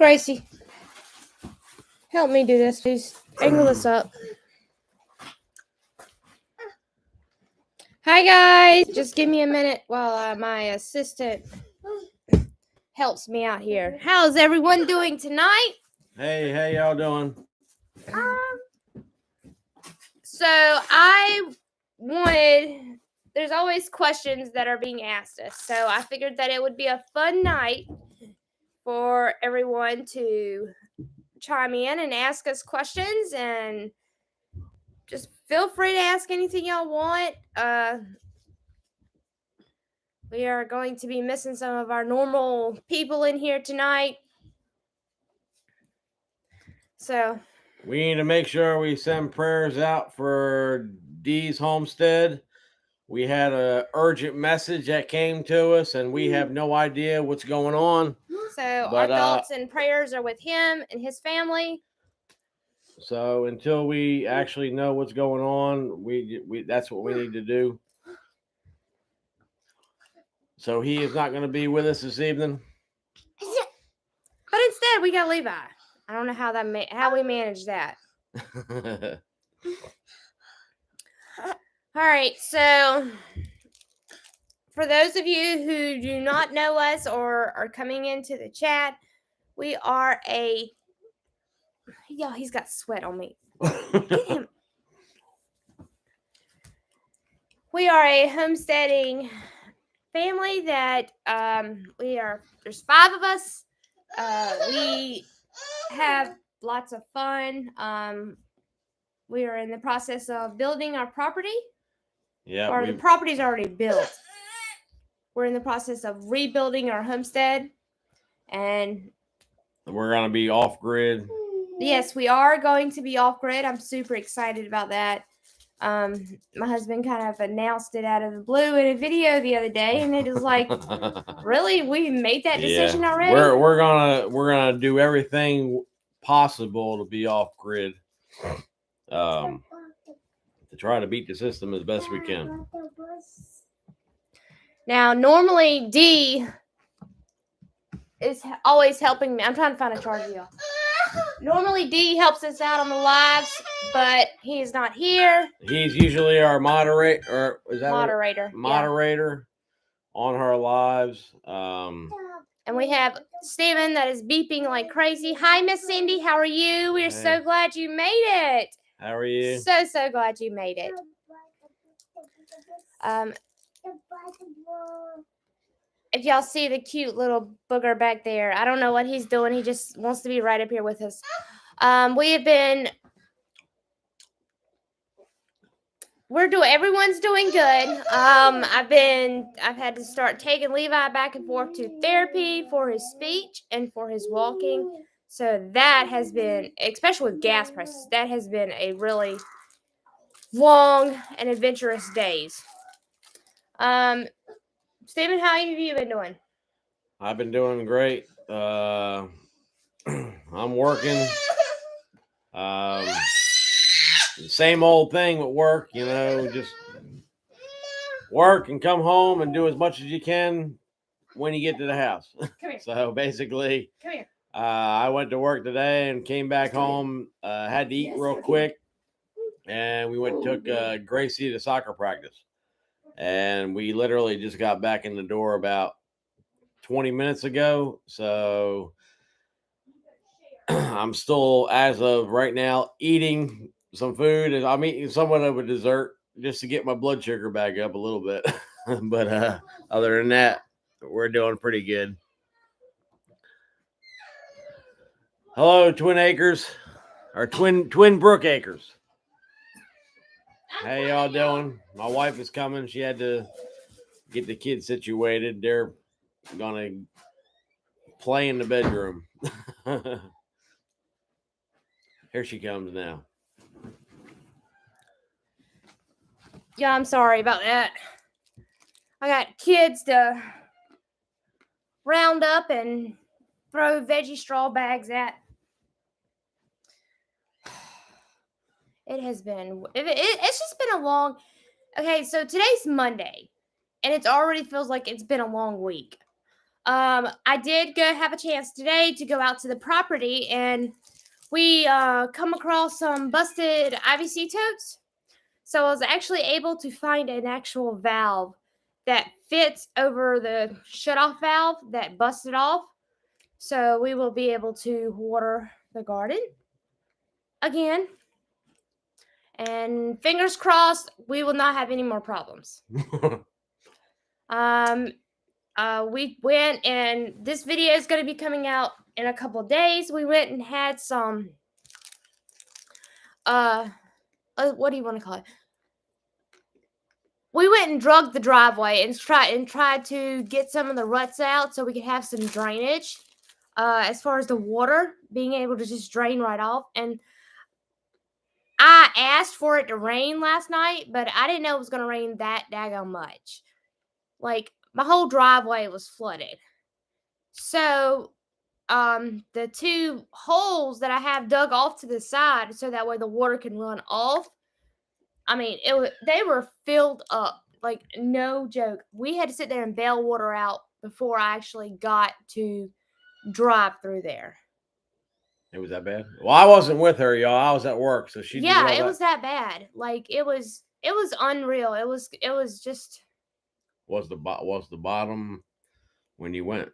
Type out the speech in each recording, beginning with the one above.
Gracie, help me do this, please. Angle this up. Hi, guys. Just give me a minute while my assistant helps me out here. How's everyone doing tonight? Hey, how y'all doing? So I wanted, there's always questions that are being asked us. So I figured that it would be a fun night for everyone to chime in and ask us questions, and just feel free to ask anything y'all want. We are going to be missing some of our normal people in here tonight. So we need to make sure we send prayers out for Dee's Homestead. We had an urgent message that came to us, and we have no idea what's going on. So our thoughts and prayers are with him and his family. So until we actually know what's going on, we that's what we need to do. So he is not going to be with us this evening. But instead, we got Levi. I don't know how we manage that. All right, so for those of you who do not know us or are coming into the chat, we are Yo, he's got sweat on me. Get him. We are a homesteading family that there's 5 of us. We have lots of fun. We are in the process of building our property. Yeah. The property's already built. We're in the process of rebuilding our homestead, and we're going to be off grid. Yes, we are going to be off grid. I'm super excited about that. My husband kind of announced it out of the blue in a video the other day, and it was like, really, we made that decision already? We're gonna do everything possible to be off grid, to try to beat the system as best we can. Now, normally Dee is always helping me. I'm trying to find a charger, y'all. Normally Dee helps us out on the lives, but he is not here. He's usually our moderator. Moderator on her lives. And we have Steven that is beeping like crazy. Hi, Miss Cindy. How are you? We're so glad you made it. How are you? So glad you made it. If y'all see the cute little booger back there, I don't know what he's doing. He just wants to be right up here with us. Everyone's doing good. I've had to start taking Levi back and forth to therapy for his speech and for his walking. So that has been, especially with gas prices, that has been a really long and adventurous days. Steven, how have you been doing? I've been doing great. I'm working. Same old thing with work, just work and come home and do as much as you can when you get to the house. Come here. So basically, come here. I went to work today and came back home, had to eat real quick, and we went and took Gracie to soccer practice. And we literally just got back in the door about 20 minutes ago. So I'm still, as of right now, eating some food, and I'm eating somewhat of a dessert just to get my blood sugar back up a little bit. But other than that, we're doing pretty good. Hello, Twin Acres, or Twin Brook Acres. How y'all doing? My wife is coming. She had to get the kids situated. They're gonna play in the bedroom. Here she comes now. Yeah, I'm sorry about that. I got kids to round up and throw veggie straw bags at. It's just been a long. Okay, so today's Monday, and it already feels like it's been a long week. I did have a chance today to go out to the property, and we come across some busted IVC totes. So I was actually able to find an actual valve that fits over the shutoff valve that busted off. So we will be able to water the garden again. And fingers crossed, we will not have any more problems. We went, and this video is going to be coming out in a couple days. We went and had some, what do you want to call it? We went and drugged the driveway and tried to get some of the ruts out so we could have some drainage. As far as the water being able to just drain right off. And I asked for it to rain last night, but I didn't know it was going to rain that daggone much. Like, my whole driveway was flooded. So, the 2 holes that I have dug off to the side so that way the water can run off, I mean, they were filled up. Like, no joke. We had to sit there and bail water out before I actually got to drive through there. It was that bad? Well, I wasn't with her, y'all. I was at work, so she. Yeah, it was that bad. Like, it was unreal. It was just. Was the bottom when you went?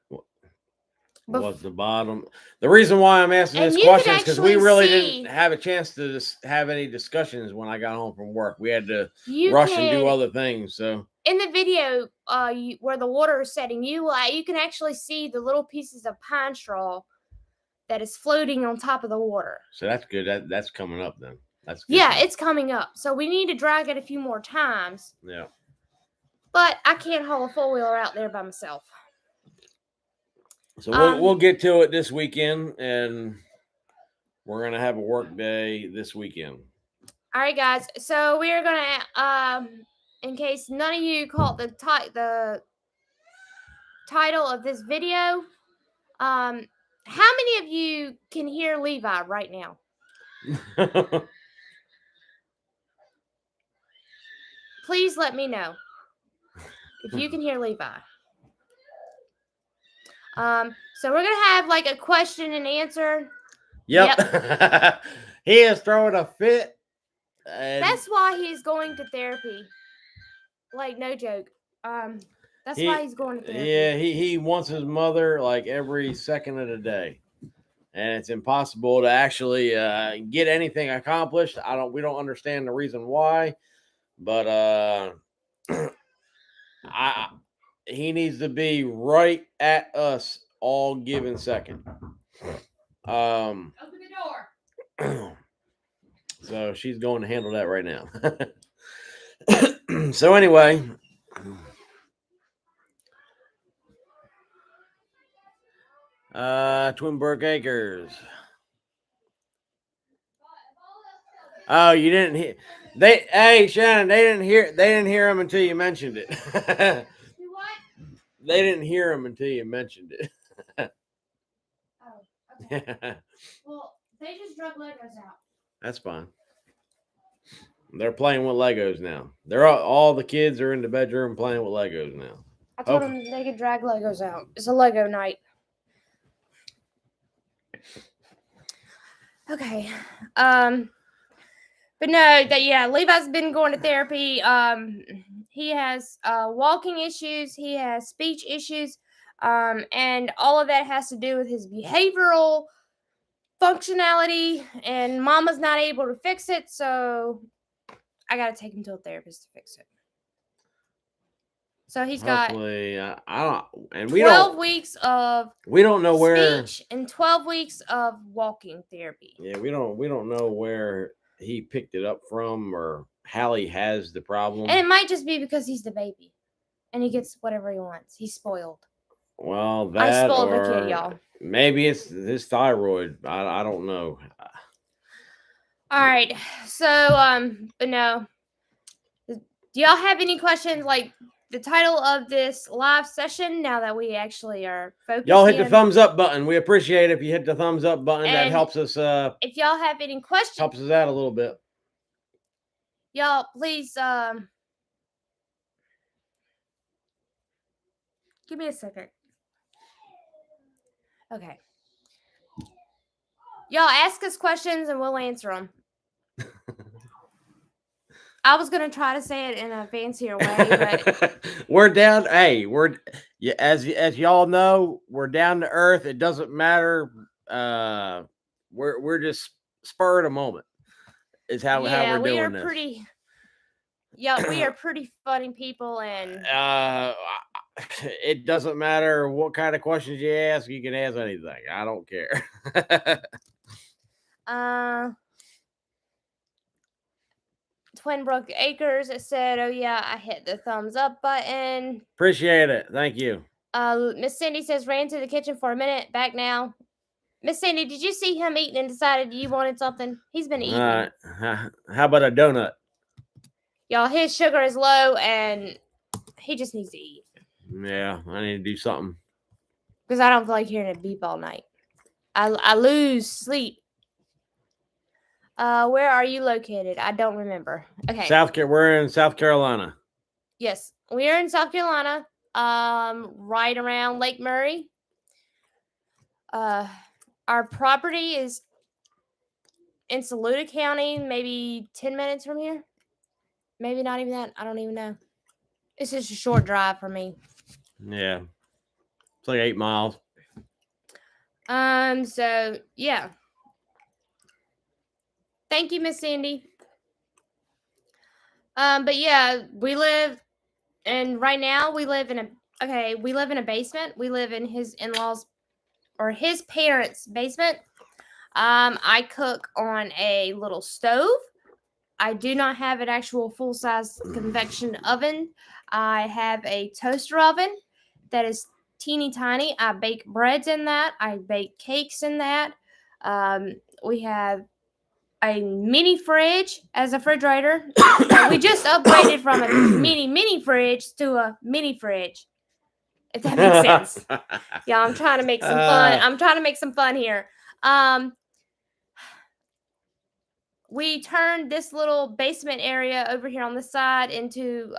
Was the bottom? The reason why I'm asking this question is because we really didn't have a chance to just have any discussions when I got home from work. We had to rush and do other things. So in the video, where the water is setting, you can actually see the little pieces of pine straw that is floating on top of the water. So that's good. That's coming up then. That's good. Yeah, it's coming up. So we need to drag it a few more times. Yeah. But I can't haul a 4-wheeler out there by myself. So we'll get to it this weekend, and we're gonna have a work day this weekend. All right, guys. So we are gonna, in case none of you caught the title of this video, how many of you can hear Levi right now? Please let me know if you can hear Levi. So we're gonna have like a question and answer. Yep. He is throwing a fit. That's why he's going to therapy. Like, no joke. That's why he's going to therapy. Yeah, he wants his mother like every second of the day, and it's impossible to actually get anything accomplished. We don't understand the reason why, but he needs to be right at us all given second. Open the door. So she's going to handle that right now. So anyway, Twinburg Acres. Oh, you didn't hear? Hey Shannon, they didn't hear him until you mentioned it. What? They didn't hear him until you mentioned it. Oh, okay. Well, they just drug Legos out. That's fine. They're playing with Legos now. All the kids are in the bedroom playing with Legos now. I told them they could drag Legos out. It's a Lego night. Okay. But no, Levi's been going to therapy. He has walking issues. He has speech issues. And all of that has to do with his behavioral functionality. And Mama's not able to fix it, so I got to take him to a therapist to fix it. So he's got 12 weeks of speech and 12 weeks of walking therapy. Yeah, we don't know where he picked it up from or how he has the problem. And it might just be because he's the baby and he gets whatever he wants. He's spoiled. Well, I spoiled the kid, y'all. Maybe it's his thyroid. I don't know. All right. So, but no. Do y'all have any questions like the title of this live session now that we actually are focused? Y'all hit the thumbs up button. We appreciate it if you hit the thumbs up button. And that helps us. If y'all have any questions, helps us out a little bit. Y'all, please give me a second. Okay. Y'all ask us questions and we'll answer them. I was gonna try to say it in a fancier way, but We're down. Hey, as y'all know, we're down to earth. It doesn't matter. We're just spur of the moment. Is how yeah, we're we are doing this. pretty. Yeah, we are pretty funny people, and it doesn't matter what kind of questions you ask. You can ask anything. I don't care. Twinbrook Acres said, "Oh yeah, I hit the thumbs up button." Appreciate it. Thank you. Miss Cindy says, "Ran to the kitchen for a minute. Back now." Miss Cindy, did you see him eating and decided you wanted something? He's been eating. How about a donut? Y'all, his sugar is low and he just needs to eat. Yeah, I need to do something. Because I don't feel like hearing it beep all night. I lose sleep. Where are you located? I don't remember. Okay. We're in South Carolina. Yes, we are in South Carolina. Right around Lake Murray. Our property is in Saluda County, maybe 10 minutes from here. Maybe not even that. I don't even know. It's just a short drive for me. Yeah. It's like 8 miles. So yeah. Thank you, Miss Sandy. But yeah, we live, and right now we live in a basement. We live in his in-laws or his parents' basement. I cook on a little stove. I do not have an actual full-size convection oven. I have a toaster oven that is teeny tiny. I bake breads in that. I bake cakes in that. We have a mini fridge as a refrigerator. We just upgraded from a mini fridge to a mini fridge. If that makes sense. Yeah, I'm trying to make some fun. I'm trying to make some fun here. We turned this little basement area over here on the side into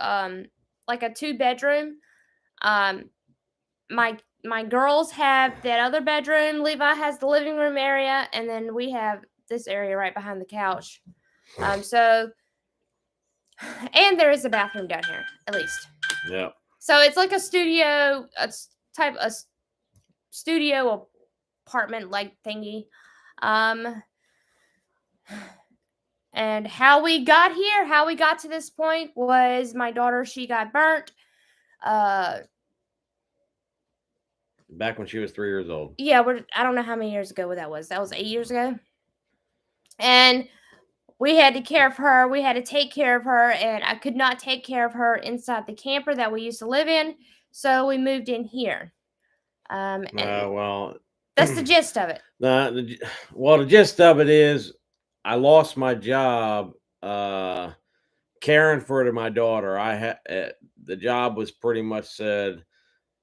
like a 2-bedroom. My girls have that other bedroom. Levi has the living room area, and then we have this area right behind the couch. So, and there is a bathroom down here, at least. Yeah. So it's like a studio, a studio apartment like thingy. And how we got here, how we got to this point was my daughter, she got burnt. Back when she was 3 years old. Yeah, I don't know how many years ago that was. That was 8 years ago. And we had to care of her. We had to take care of her, and I could not take care of her inside the camper that we used to live in. So we moved in here. Well, that's the gist of it. The gist of it is I lost my job caring for my daughter. The job was pretty much said,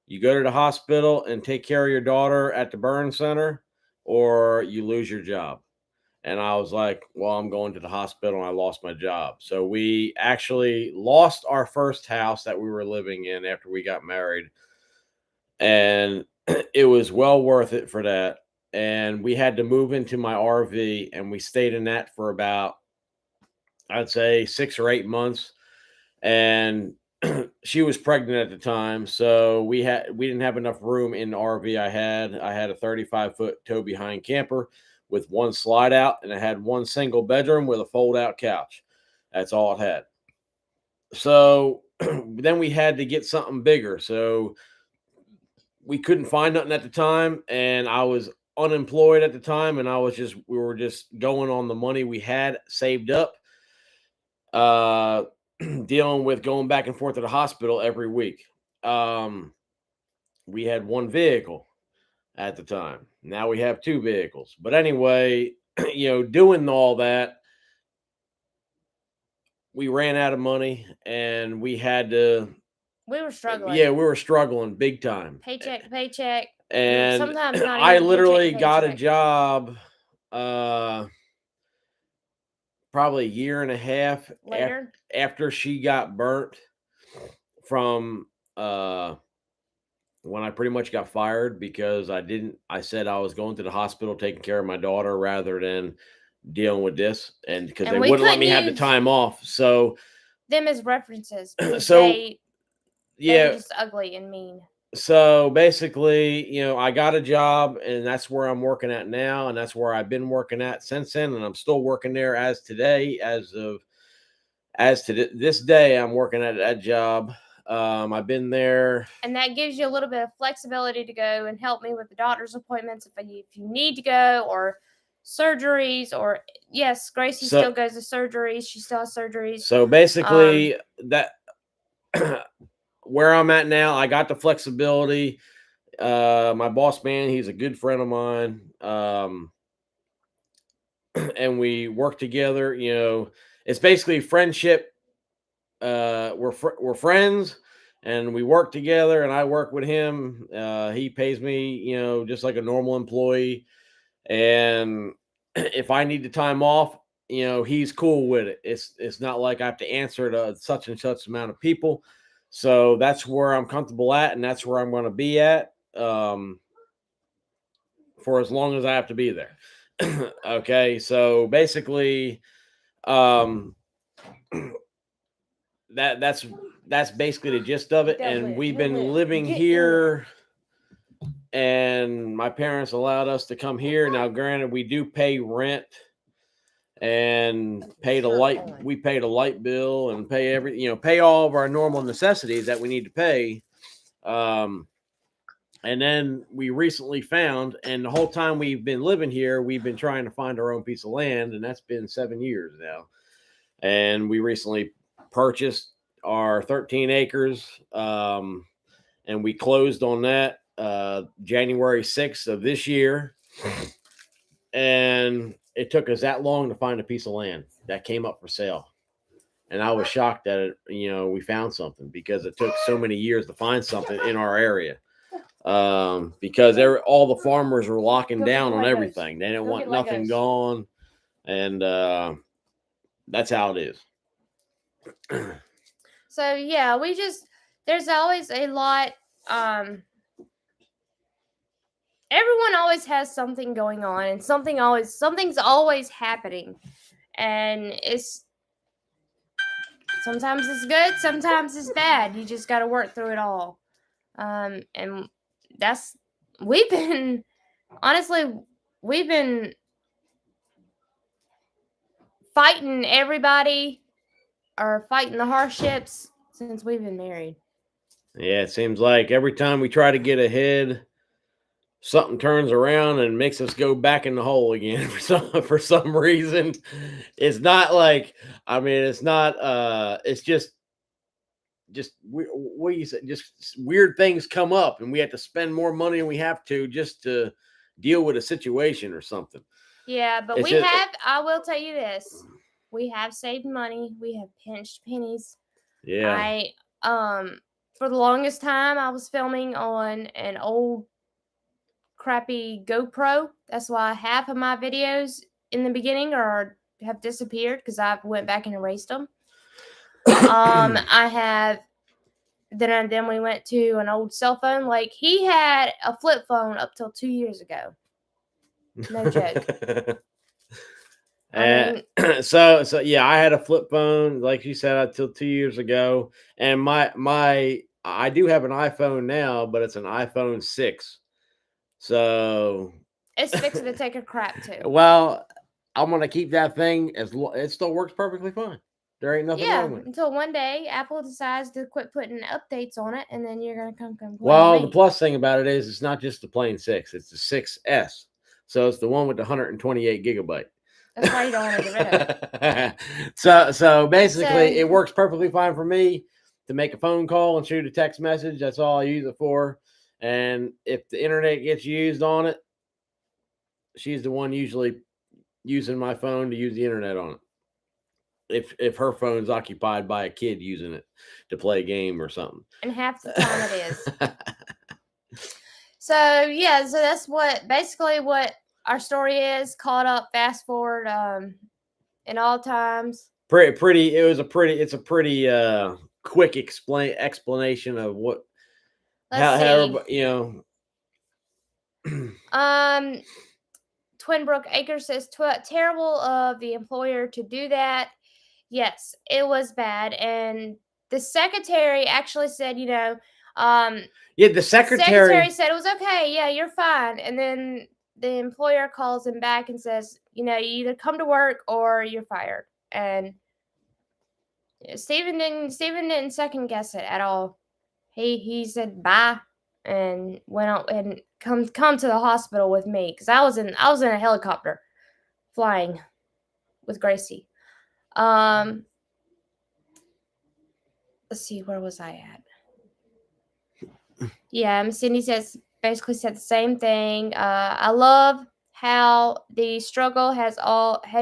you go to the hospital and take care of your daughter at the burn center, or you lose your job. And I was like, well, I'm going to the hospital, and I lost my job. So we actually lost our first house that we were living in after we got married. And it was well worth it for that. And we had to move into my RV, and we stayed in that for about, I'd say, 6 or 8 months. And she was pregnant at the time, so we didn't have enough room in the RV. I had a 35-foot tow behind camper with one slide out, and it had one single bedroom with a fold out couch. That's all it had. So then we had to get something bigger. So we couldn't find nothing at the time, and I was unemployed at the time, and we were just going on the money we had saved up. Dealing with going back and forth to the hospital every week. We had one vehicle at the time. Now we have 2 vehicles. But anyway, doing all that, we ran out of money, and we were struggling. Yeah, we were struggling big time. Paycheck to paycheck. And sometimes not I even literally paycheck to got a paycheck. job probably a year and a half later after she got burnt from when I pretty much got fired because I said I was going to the hospital taking care of my daughter rather than dealing with this, and because And they we wouldn't let couldn't me have the use time off. So, them as references because so they were yeah. just ugly and mean. So basically, I got a job and that's where I'm working at now. And that's where I've been working at since then. And I'm still working there as today, as to this day, I'm working at that job. I've been there. And that gives you a little bit of flexibility to go and help me with the doctor's appointments if you need to go, or surgeries, or yes, Gracie still So, goes to surgeries. She still has surgeries. so basically that where I'm at now, I got the flexibility. My boss man, he's a good friend of mine. And we work together, it's basically friendship. We're friends and we work together and I work with him. He pays me, just like a normal employee. And if I need the time off, he's cool with it. It's not like I have to answer to such and such amount of people. So that's where I'm comfortable at, and that's where I'm going to be at for as long as I have to be there. Okay, so basically, um, that's basically the gist of it. And we've been living here, and my parents allowed us to come here. Now, granted, we do pay rent and we pay the light bill and pay all of our normal necessities that we need to pay. And then we recently found, and the whole time we've been living here, we've been trying to find our own piece of land, and that's been 7 years now. And we recently purchased our 13 acres, and we closed on that January 6th of this year. And it took us that long to find a piece of land that came up for sale. And I was shocked that we found something, because it took so many years to find something in our area. Because all the farmers were locking down on everything. They didn't want nothing gone. And that's how it is. So yeah, there's always a lot. Everyone always has something going on, and something's always happening, and sometimes it's good, sometimes it's bad. You just got to work through it all. And we've been honestly we've been fighting everybody, or fighting the hardships, since we've been married. Yeah, it seems like every time we try to get ahead, something turns around and makes us go back in the hole again for some reason. It's not like, it's not it's just what do you say, just weird things come up and we have to spend more money than we have to just to deal with a situation or something. Yeah, but I will tell you this, we have saved money, we have pinched pennies. Yeah. For the longest time I was filming on an old crappy GoPro. That's why half of my videos in the beginning have disappeared, because I went back and erased them. I have then we went to an old cell phone. Like, he had a flip phone up till 2 years ago. No joke. And so yeah, I had a flip phone, like you said, until 2 years ago, and I do have an iPhone now, but it's an iPhone 6. So it's fixing to take a crap too. Well, I'm gonna keep that thing it still works perfectly fine. There ain't nothing wrong with it. Until one day Apple decides to quit putting updates on it, and then you're gonna come complain. Well, the plus thing about it is it's not just the plain 6; it's the 6S. So it's the one with the 128 gigabyte. That's why you don't want to get rid of it. So basically, it works perfectly fine for me to make a phone call and shoot a text message. That's all I use it for. And if the internet gets used on it, she's the one usually using my phone to use the internet on it. If her phone's occupied by a kid using it to play a game or something. And half the time it is. So yeah, so that's basically what our story is. Caught up, fast forward, in all times. It's a pretty quick explanation of Let's see. Twin Brook Acres says terrible of the employer to do that. Yes, it was bad, and the secretary actually said, the secretary said it was okay. Yeah, you're fine. And then the employer calls him back and says, you either come to work or you're fired. And Stephen didn't second guess it at all. He said bye and went out and come to the hospital with me because I was in a helicopter flying with Gracie. Let's see, where was I at? Yeah, Cindy basically said the same thing. I love how the struggle has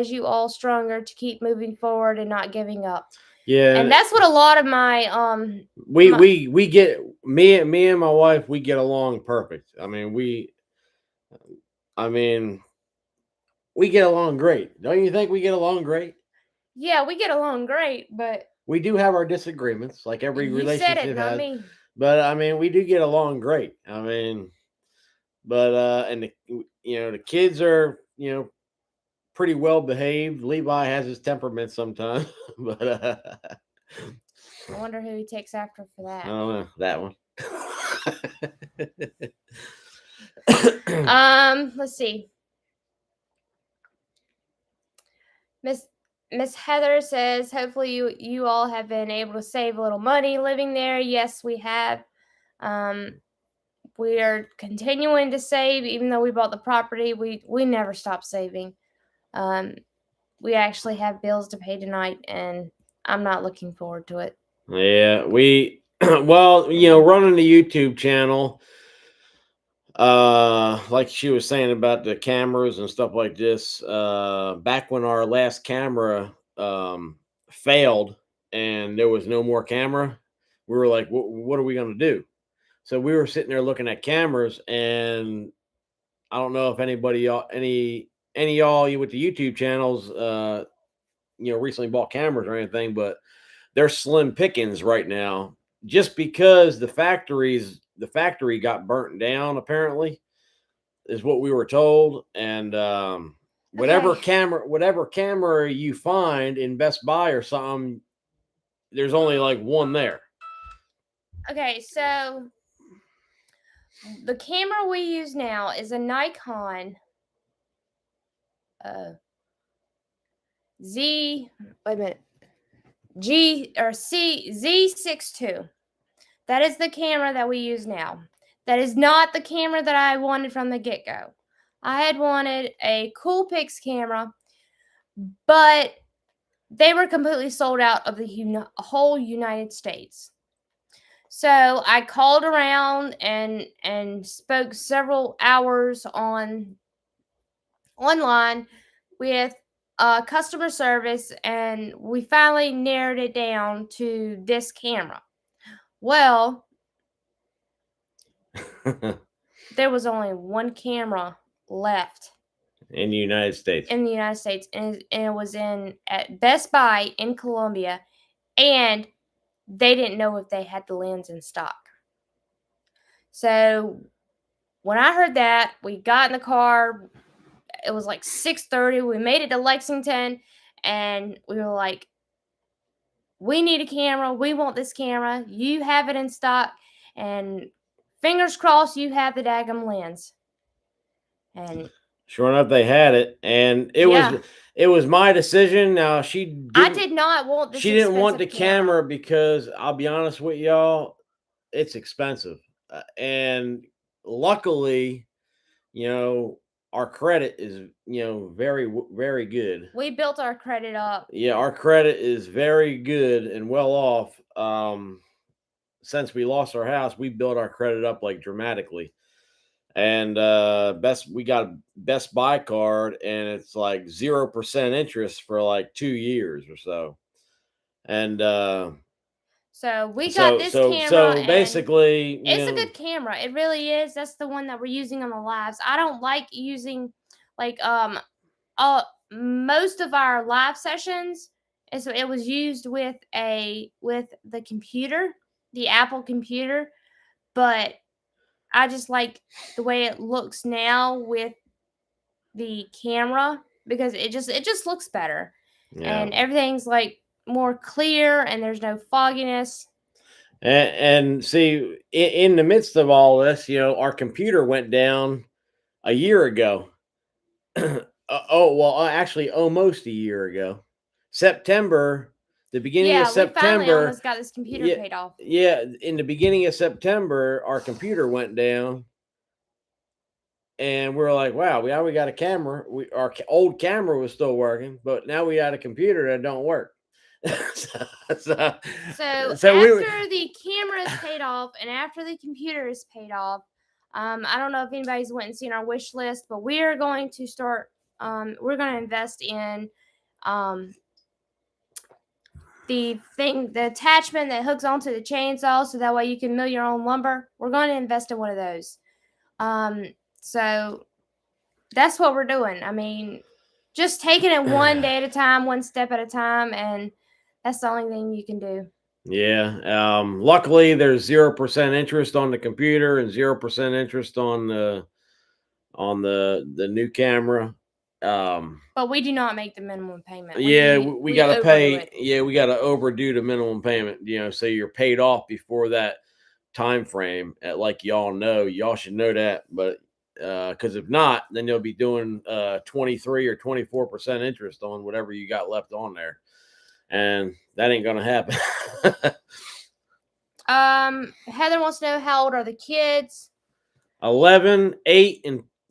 you all stronger to keep moving forward and not giving up. Yeah, and that's what a lot of my we get me and my wife, we get along perfect. I mean, we get along great. Don't you think we get along great? Yeah, we get along great, but we do have our disagreements, like every relationship said it, not has. me. But we do get along great. But and the kids are pretty well behaved. Levi has his temperament sometimes, but I wonder who he takes after for that. I don't know that one. Let's see. Miss Heather says, hopefully you all have been able to save a little money living there. Yes, we have. We are continuing to save, even though we bought the property. We never stop saving. We actually have bills to pay tonight, and I'm not looking forward to it. Yeah, we running the YouTube channel. Like she was saying about the cameras and stuff like this, back when our last camera failed and there was no more camera, we were like, what are we going to do? So we were sitting there looking at cameras, and I don't know if anybody, any y'all with the YouTube channels, recently bought cameras or anything, but they're slim pickings right now, just because the factory got burnt down, apparently, is what we were told. And whatever camera you find in Best Buy or something, there's only like one there. Okay, so the camera we use now is a Nikon Z62. That is the camera that we use now. That is not the camera that I wanted from the get-go. I had wanted a Coolpix camera, but they were completely sold out of the whole United States. So I called around and spoke several hours online with customer service, and we finally narrowed it down to this camera. Well, there was only one camera left in the United States. and it was at Best Buy in Columbia, and they didn't know if they had the lens in stock. So when I heard that, we got in the car. It was like 6:30. We made it to Lexington, and we were like, we need a camera. We want this camera. You have it in stock, and fingers crossed you have the daggum lens. And sure enough, they had it, and it was my decision. Now I did not want this. She didn't want the camera because I'll be honest with y'all, it's expensive, and luckily, our credit is very, very good. We built our credit up. Yeah, our credit is very good and well off. Since we lost our house, we built our credit up like dramatically. And we got a Best Buy card, and it's like 0% interest for like 2 years or so. And so we got this camera. So basically, it's a good camera. It really is. That's the one that we're using on the lives. I don't like using most of our live sessions. And so it was used with the computer, the Apple computer. but I just like the way it looks now with the camera because it just looks better. Yeah. And everything's like more clear and there's no fogginess. And see, in the midst of all this, our computer went down a year ago. Actually, almost a year ago. September, the beginning of Yeah, we finally September. almost got this computer Yeah, paid off. yeah. In the beginning of September, our computer went down, and we're like, "Wow, we got a camera. Our old camera was still working, but now we got a computer that don't work." so, so, So so we after the camera is paid off and after the computer is paid off, I don't know if anybody's went and seen our wish list, but we are going to start. We're going to invest in the attachment that hooks onto the chainsaw, so that way you can mill your own lumber. We're going to invest in one of those. So that's what we're doing. I mean, just taking it one day at a time, one step at a time, and that's the only thing you can do. Yeah. Luckily, there's 0% interest on the computer and 0% interest on the new camera. But we do not make the minimum payment. We got to overdo pay. it. Yeah, we got to overdo the minimum payment. So you're paid off before that time frame. Like y'all know, y'all should know that. But because if not, then you'll be doing 23 or 24% interest on whatever you got left on there, and that ain't gonna happen. Heather wants to know how old are the kids? 11, 8,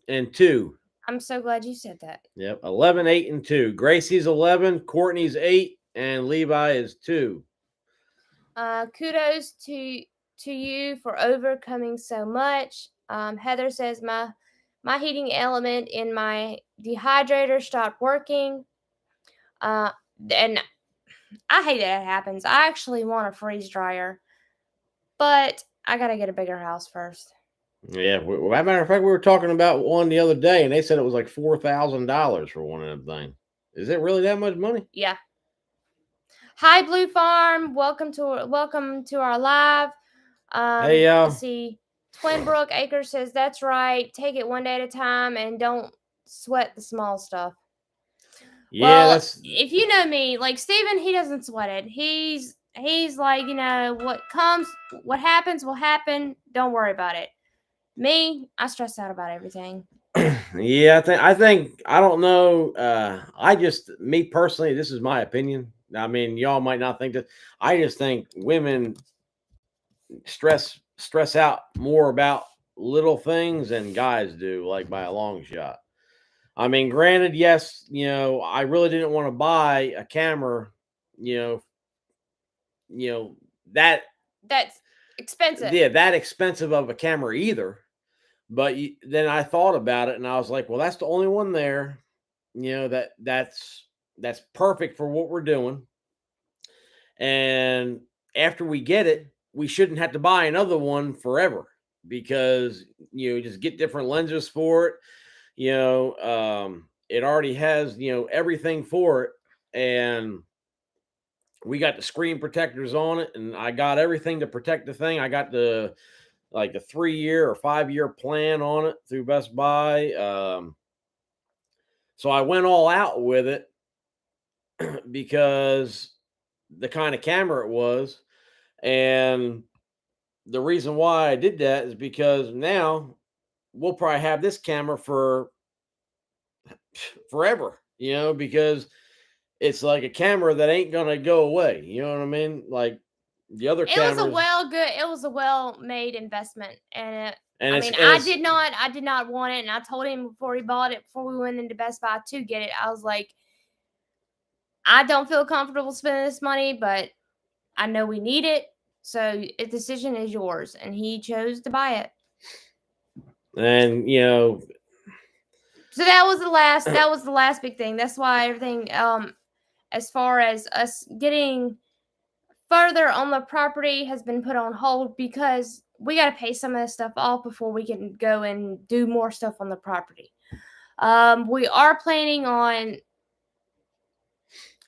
and 2. I'm so glad you said that. Yep, 11, 8, and 2. Gracie's 11, Courtney's 8, and Levi is 2. Kudos to you for overcoming so much. Heather says my heating element in my dehydrator stopped working. And I hate that it happens. I actually want a freeze dryer, but I gotta get a bigger house first. Yeah, as a matter of fact, we were talking about one the other day, and they said it was like $4,000 for one of them things. Is it really that much money? Yeah. Hi, Blue Farm. Welcome to our live. Hey, y'all. Let's see. Twin Brook Acres says that's right. Take it one day at a time and don't sweat the small stuff. Yeah, well, if you know me, like Steven, he doesn't sweat it. He's like, what happens will happen. Don't worry about it. Me, I stress out about everything. Yeah, I don't know. Me personally, this is my opinion. I mean, y'all might not think that. I just think women stress out more about little things than guys do, like by a long shot. I mean, granted, yes, I really didn't want to buy a camera, that's expensive. Yeah, that expensive of a camera either. But then I thought about it, and I was like, well, that's the only one there, that's perfect for what we're doing. And after we get it, we shouldn't have to buy another one forever because just get different lenses for it. It already has everything for it, and we got the screen protectors on it, and I got everything to protect the thing. I got the 3-year or 5-year plan on it through Best Buy. So I went all out with it because the kind of camera it was. And the reason why I did that is because now we'll probably have this camera for forever, because it's like a camera that ain't going to go away. You know what I mean? Like the other cameras. It was a well-made investment. And I did not want it. And I told him before he bought it, before we went into Best Buy to get it, I was like, I don't feel comfortable spending this money, but I know we need it. So the decision is yours. And he chose to buy it. And, so that was the last big thing. That's why everything, as far as us getting further on the property has been put on hold because we got to pay some of this stuff off before we can go and do more stuff on the property. We are planning on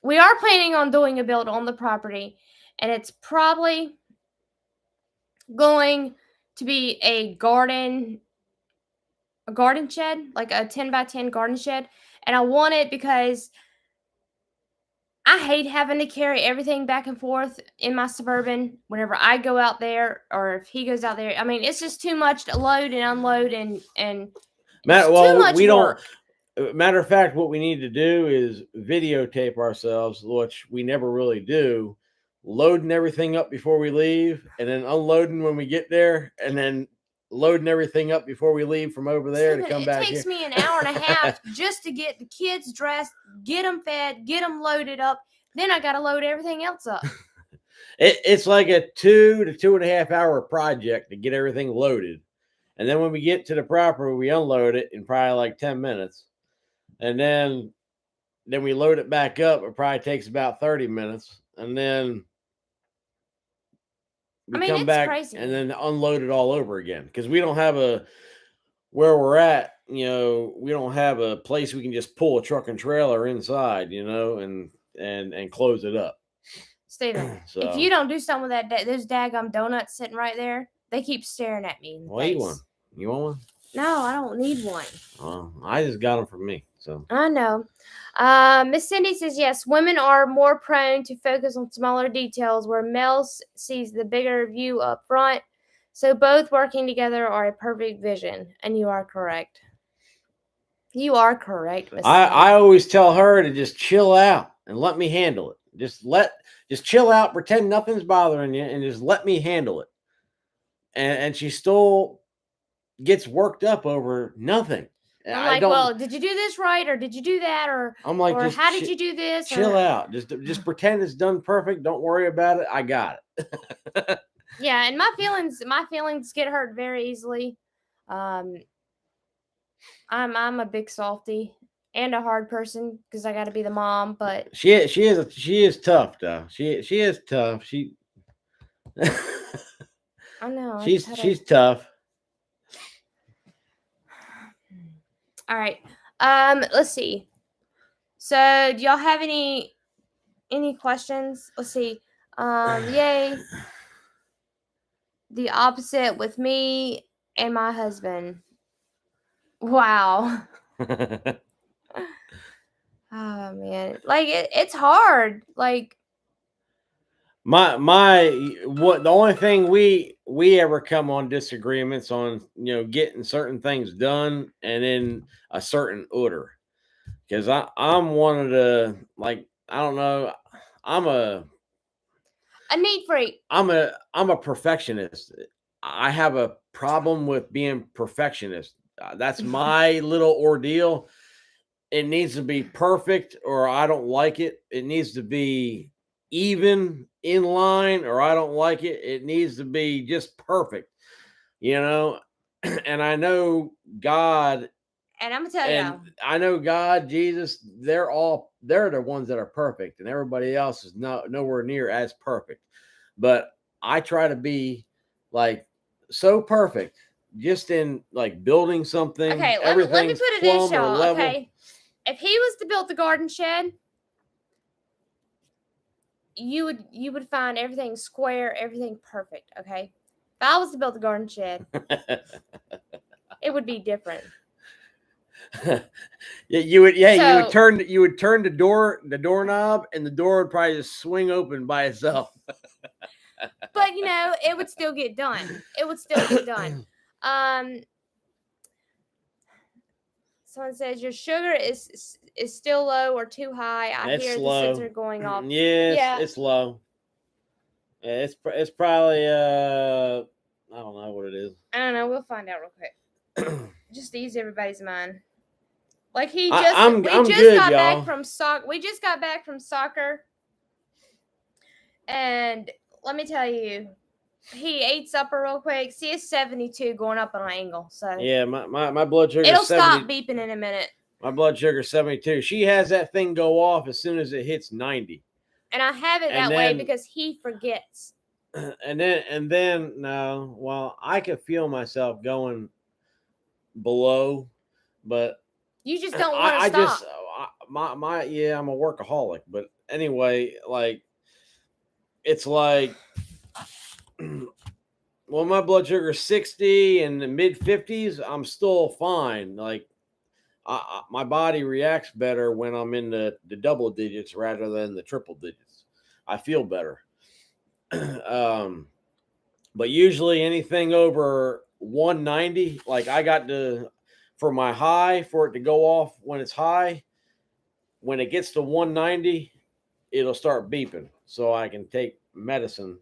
doing a build on the property, and it's probably going to be a garden shed, like a 10 by 10 garden shed. And I want it because I hate having to carry everything back and forth in my Suburban whenever I go out there or if he goes out there. I mean, it's just too much to load and unload and it's too much work. Matter of fact, what we need to do is videotape ourselves, which we never really do, loading everything up before we leave and then unloading when we get there and then loading everything up before we leave from over there to come back here. It takes me an hour and a half just to get the kids dressed, get them fed, get them loaded up. Then I got to load everything else up. It's like a 2 to 2.5 hour project to get everything loaded. And then when we get to the property, we unload it in probably like 10 minutes. And then we load it back up. It probably takes about 30 minutes. And then we come back crazy. And then unload it all over again. Because we don't have where we're at, we don't have a place we can just pull a truck and trailer inside, and close it up. Steven, if you don't do something with those daggum donuts sitting right there, they keep staring at me in the face. Eat one. You want one? No, I don't need one. I just got them from me. So I know. Miss Cindy says, yes, women are more prone to focus on smaller details where males sees the bigger view up front. So both working together are a perfect vision. And you are correct. You are correct, Miss Cindy. I always tell her to just chill out and let me handle it. Just chill out, pretend nothing's bothering you, and just let me handle it. And she still gets worked up over nothing. I'm like, well, did you do this right, or did you do that, or I'm like, or how did you do this? Chill out. Just pretend it's done perfect. Don't worry about it. I got it. Yeah, and my feelings get hurt very easily. I'm a big softy and a hard person because I got to be the mom. But she is tough though. She is tough. I know she's tough. All right. Let's see. So, do y'all have any questions? Let's see. Yay. The opposite with me and my husband. Wow. Oh man. Like it's hard. Like the only thing we ever come on disagreements on, getting certain things done and in a certain order. Because I'm one of the, like, I don't know, I'm a neat freak. I'm a perfectionist. I have a problem with being perfectionist. That's my little ordeal. It needs to be perfect or I don't like it. It needs to be even in line or I don't like it. It needs to be just perfect, and I know God. And I'm gonna tell you, I know God, Jesus, they're the ones that are perfect, and everybody else is nowhere near as perfect. But I try to be like so perfect, just in like building something. Okay, let me put it this, y'all. Okay, if he was to build the garden shed, you would find everything square, everything perfect. Okay, if I was to build the garden shed, it would be different. You would turn the doorknob and the door would probably just swing open by itself. But it would still get done. Someone says your sugar is still low or too high. I hear the sensor going off. Yeah, it's low. Yeah, it's probably I don't know what it is. I don't know. We'll find out real quick. Just to ease everybody's mind. Like we just got back from soccer. We just got back from soccer, and let me tell you, he ate supper real quick. See, it's 72 going up on an angle. So yeah, my blood sugar. It'll stop beeping in a minute. My blood sugar 72. She has that thing go off as soon as it hits 90. And I have it that way because he forgets. And then no, well, I could feel myself going below, but you just don't want to stop. I'm a workaholic, but anyway, like it's like when my blood sugar is 60 and the mid 50s, I'm still fine. Like my body reacts better when I'm in the double digits rather than the triple digits. I feel better. But usually anything over 190, like I got to, for my high, for it to go off when it's high, when it gets to 190, it'll start beeping. So I can take medicine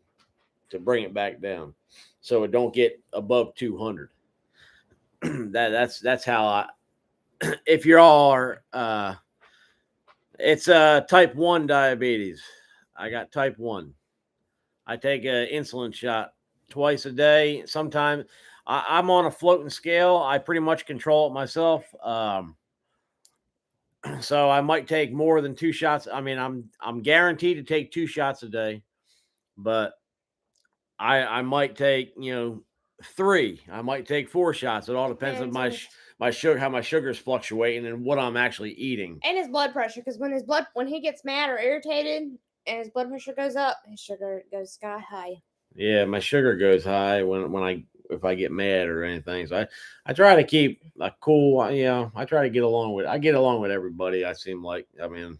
to bring it back down so it don't get above 200. That's how I, if you're all are, it's type 1 diabetes. I got type 1. I take an insulin shot twice a day. Sometimes I'm on a floating scale. I pretty much control it myself. So I might take more than 2 shots. I mean, I'm guaranteed to take 2 shots a day, but I might take 3. I might take 4 shots. It all depends on my sugar, how my sugar's fluctuating, and what I'm actually eating, and his blood pressure. Because when he gets mad or irritated, and his blood pressure goes up, his sugar goes sky high. Yeah, my sugar goes high if I get mad or anything. So I try to keep a cool. I try to get along with everybody. I seem like, I mean,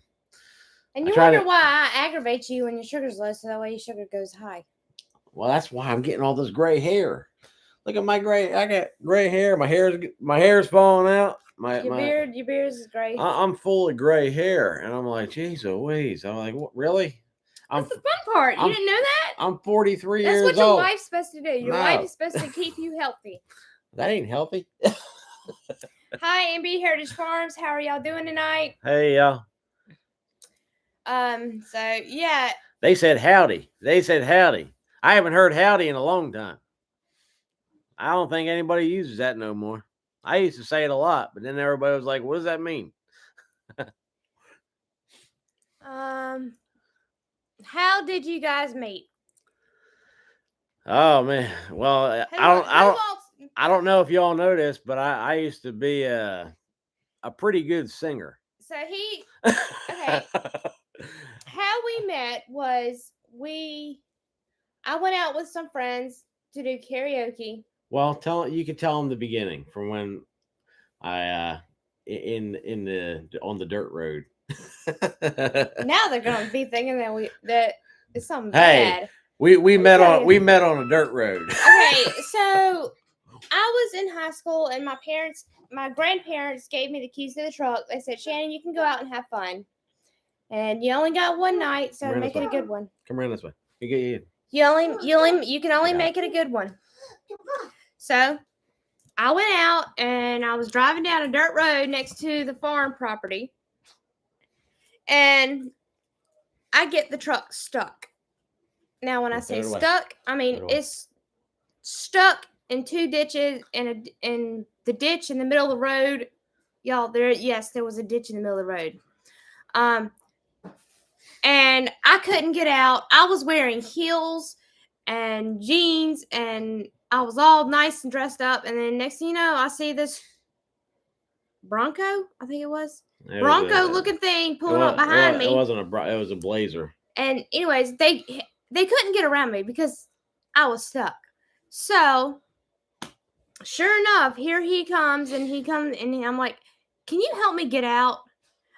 and you wonder why I aggravate you when your sugar's low, so that way your sugar goes high. Well, that's why I'm getting all this gray hair. Look at my gray. I got gray hair. My hair's falling out. Your beard is gray. I'm full of gray hair, and I'm like, geez, Louise. I'm like, what, really? That's the fun part. You didn't know that? I'm 43 years old. That's what your wife's supposed to do. Your wife is supposed to keep you healthy. That ain't healthy. Hi, MB Heritage Farms. How are y'all doing tonight? Hey, y'all. So yeah. They said howdy. I haven't heard howdy in a long time. I don't think anybody uses that no more. I used to say it a lot, but then everybody was like, what does that mean? How did you guys meet? Oh man. Well, I don't know if y'all know this, but I used to be a pretty good singer. So okay. How we met was I went out with some friends to do karaoke. Well, you can tell them the beginning from when I on the dirt road. Now they're gonna be thinking that it's something bad. We met on a dirt road. Okay, so I was in high school and my grandparents gave me the keys to the truck. They said, Shannon, you can go out and have fun. And you only got one night, so make it a good one. Come around this way. You can only make it a good one. So I went out and I was driving down a dirt road next to the farm property. And I get the truck stuck. Now, when I say stuck, I mean it's stuck in 2 ditches and in the ditch in the middle of the road. Y'all, there was a ditch in the middle of the road. And I couldn't get out. I was wearing heels and jeans and I was all nice and dressed up. And then next thing you know, I see this Bronco, I think it was. Bronco-looking thing pulling up behind me. It wasn't it was a Blazer. And anyways, they couldn't get around me because I was stuck. So, sure enough, here he comes, and I'm like, can you help me get out?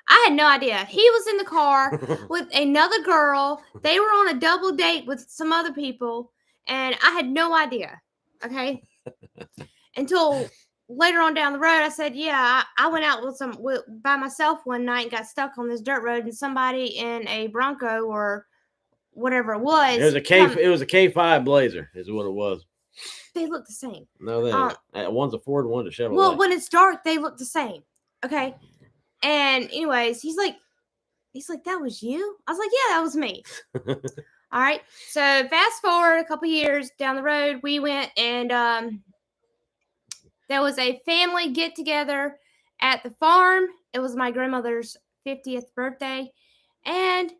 I had no idea. He was in the car with another girl. They were on a double date with some other people, and I had no idea. Okay? Until later on down the road, I said, yeah, I went out by myself one night and got stuck on this dirt road, and somebody in a Bronco or whatever it was. It was a K5 Blazer, is what it was. They look the same. No, they don't. One's a Ford, one's a Chevrolet. Well, when it's dark, they look the same. Okay. And anyways, he's like, that was you? I was like, yeah, that was me. All right. So fast forward a couple years down the road, we went and there was a family get together at the farm. It was my grandmother's 50th birthday. And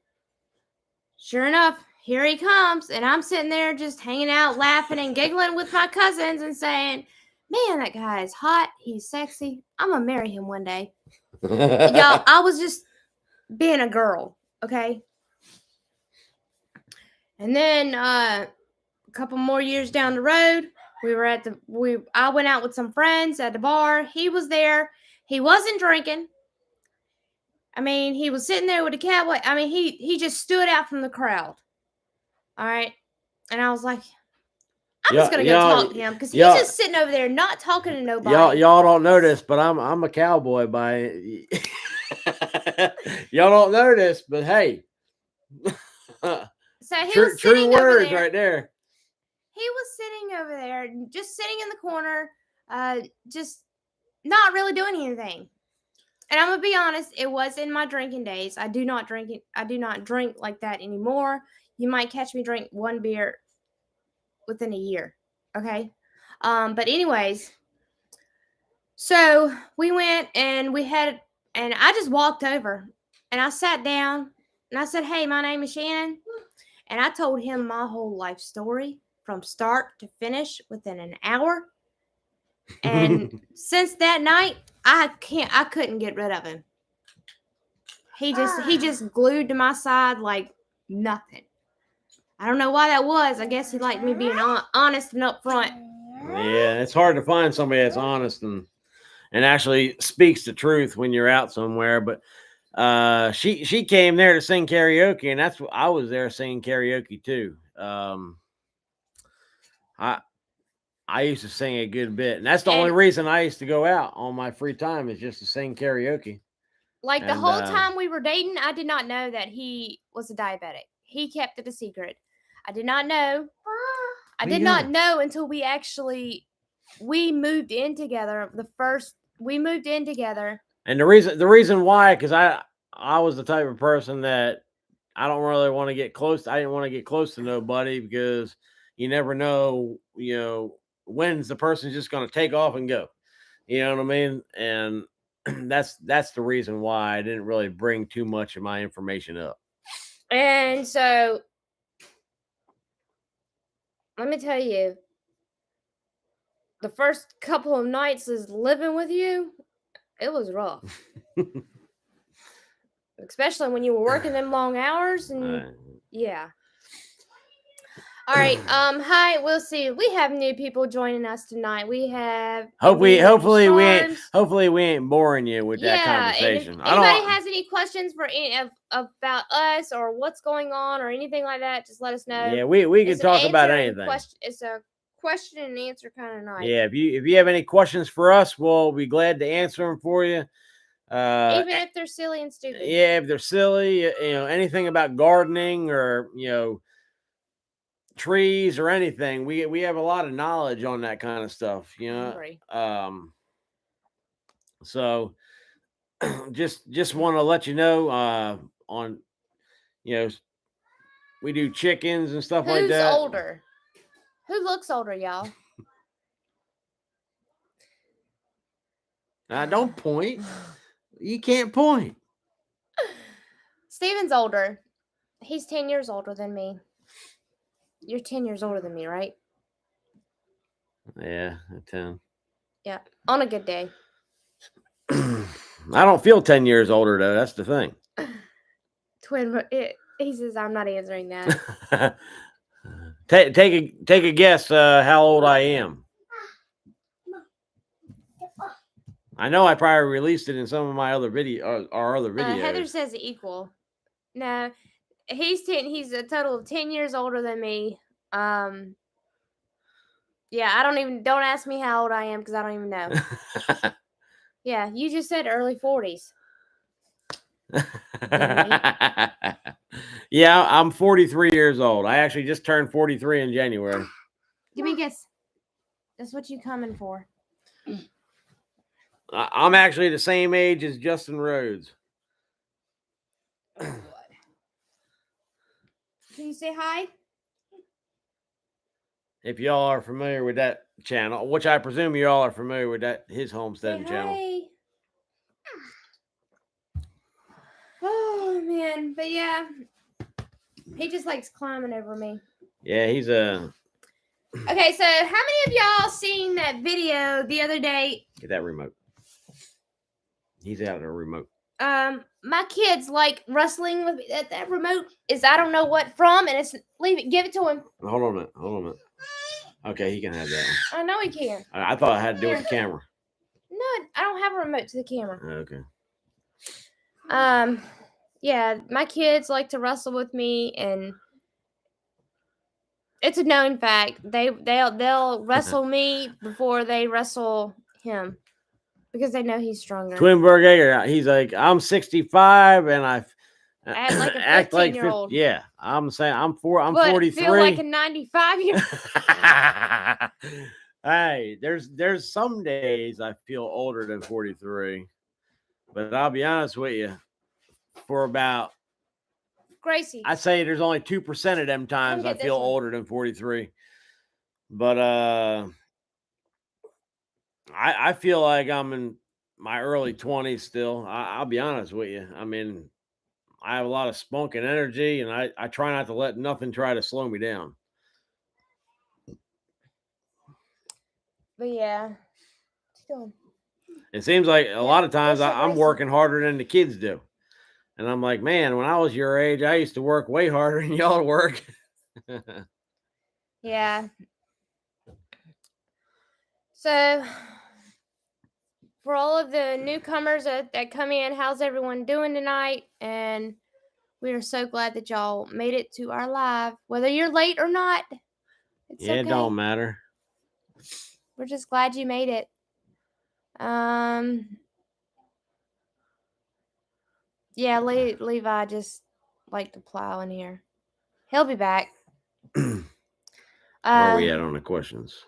sure enough, here he comes. And I'm sitting there just hanging out, laughing and giggling with my cousins and saying, man, that guy is hot. He's sexy. I'm going to marry him one day. Y'all, I was just being a girl, okay? And then a couple more years down the road, I went out with some friends at the bar. He was there. He wasn't drinking. I mean, he was sitting there with a cowboy. I mean, he just stood out from the crowd. All right. And I was like, I'm just gonna go talk to him because he's just sitting over there not talking to nobody. Y'all don't know this, but I'm a cowboy by y'all don't know this, but hey. So he was true sitting words over there. right there. He was sitting over there, just sitting in the corner, just not really doing anything. And I'm gonna be honest, it was in my drinking days. I do not drink like that anymore. You might catch me drink one beer within a year. Okay. But anyways, so we went and I just walked over and I sat down and I said, "Hey, my name is Shannon." And I told him my whole life story from start to finish within an hour. And since that night, I couldn't get rid of him. He just glued to my side like nothing. I don't know why that was. I guess he liked me being honest and upfront. Yeah, it's hard to find somebody that's honest and actually speaks the truth when you're out somewhere. But she came there to sing karaoke, and that's what I was there singing karaoke too. I used to sing a good bit, and that's the only reason I used to go out on my free time is just to sing karaoke. Like the whole time we were dating, I did not know that he was a diabetic. He kept it a secret. I did not know. I did not know until we moved in together. We moved in together. And the reason why, because I was the type of person that I don't really want to get close. I didn't want to get close to nobody because you never know, when's the person's just going to take off and go. You know what I mean? And that's the reason why I didn't really bring too much of my information up. And so let me tell you, the first couple of nights is living with you, it was rough. Especially when you were working them long hours and yeah. All right. Hi, we'll see. We have new people joining us tonight. We have hopefully we ain't boring you with that conversation. And if anybody has any questions about us or what's going on or anything like that, just let us know. Yeah, we can talk about anything. It's a question and answer kind of night. Yeah, if you have any questions for us, we'll be glad to answer them for you. Even if they're silly and stupid. Yeah, if they're silly, anything about gardening or trees or anything, we have a lot of knowledge on that kind of stuff. So just want to let you know on we do chickens and stuff like that. Who's older? Who looks older, y'all? Don't point. You can't point. Steven's older. He's 10 years older than me. You're 10 years older than me, right? Yeah, 10. Yeah, on a good day. I don't feel 10 years older, though. That's the thing. He says, I'm not answering that. Take a guess how old I am. I know I probably released it in some of my other our other videos. Heather says equal. No, he's 10. He's a total of 10 years older than me. Yeah, don't ask me how old I am because I don't even know. Yeah, you just said early 40s. Yeah, I'm 43 years old. I actually just turned 43 in January. Give me a guess. That's what you coming for. I'm actually the same age as Justin Rhodes. Oh, God. Can you say hi? If y'all are familiar with that channel, which I presume you all are familiar with his homesteading channel. Oh man, but yeah, he just likes climbing over me. Yeah, he's a. Okay, so how many of y'all seen that video the other day? Get that remote. He's out of the remote. My kids like wrestling with me. That remote is I don't know what from, and it's give it to him. Hold on a minute. Okay, he can have that one. I know he can. I thought I had to do with the camera. No, I don't have a remote to the camera. Okay. Yeah, my kids like to wrestle with me, and it's a known fact. They'll wrestle me before they wrestle him because they know he's stronger. Twinburg Egger, he's like, I'm 65 and I act like a 15-year-old. Yeah, I'm saying I'm 43. Feel like a 95-year-old. Hey, there's some days I feel older than 43, but I'll be honest with you, for about Gracie, I say there's only 2% of them times I feel older than 43. But I feel like I'm in my early 20s still. I'll be honest with you. I mean, I have a lot of spunk and energy, and I try not to let nothing try to slow me down. But yeah, it seems like a lot of times I'm working harder than the kids do. And I'm like, man, when I was your age, I used to work way harder than y'all work. Yeah. So, for all of the newcomers that come in, how's everyone doing tonight? And we are so glad that y'all made it to our live. Whether you're late or not, it's okay. It don't matter. We're just glad you made it. Yeah, Levi just like to plow in here. He'll be back. Where are we at on the questions?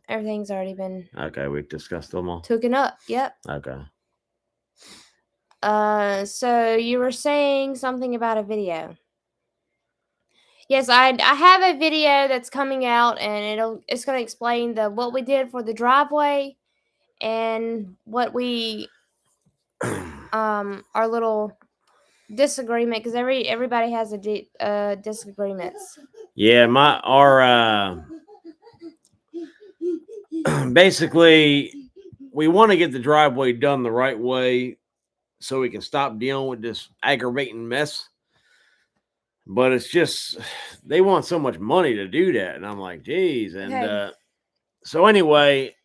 Everything's already been we discussed them all. Taken up. Yep. Okay. So you were saying something about a video. Yes, I have a video that's coming out, and it's going to explain what we did for the driveway and what we our little disagreement, because everybody has a disagreements. Yeah, our basically we want to get the driveway done the right way so we can stop dealing with this aggravating mess. But it's just they want so much money to do that, and I'm like, geez. And so anyway,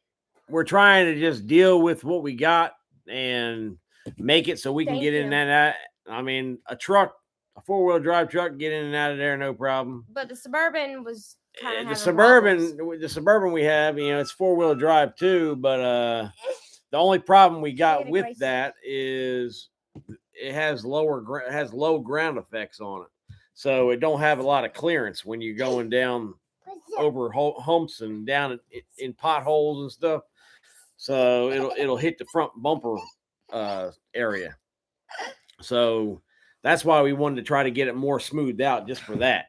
we're trying to just deal with what we got and make it so we can get in that. I mean, a 4-wheel drive truck, get in and out of there, no problem. But the Suburban was kind of the Suburban we have, it's 4-wheel drive too. But the only problem we got with that is it has low ground effects on it, so it don't have a lot of clearance when you're going down over humps and down in potholes and stuff. So it'll hit the front bumper area. So that's why we wanted to try to get it more smoothed out just for that.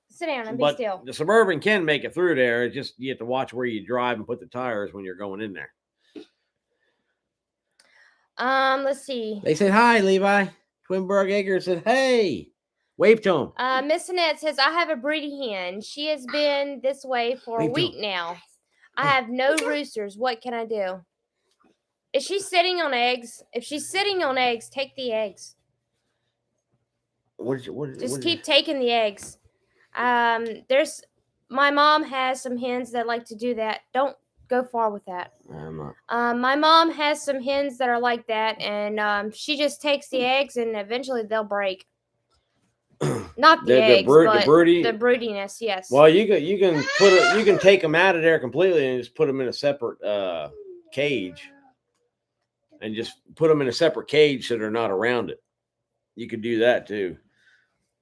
Sit down and be still. The Suburban can make it through there. It's just you have to watch where you drive and put the tires when you're going in there. Let's see. They said hi, Levi. Twinburg Egger said, hey. Wave to him. Miss Annette says, I have a broody hen. She has been this way for a week now. I have no roosters. What can I do? Is she sitting on eggs? If she's sitting on eggs, take the eggs. Just keep taking the eggs. My mom has some hens that like to do that. Don't go far with that. I'm not. My mom has some hens that are like that, and she just takes the eggs, and eventually they'll break. Not the eggs, but the broodiness. Yes. Well, you can take them out of there completely and just put them in a separate cage, and just put them in a separate cage so they're not around it. You could do that too.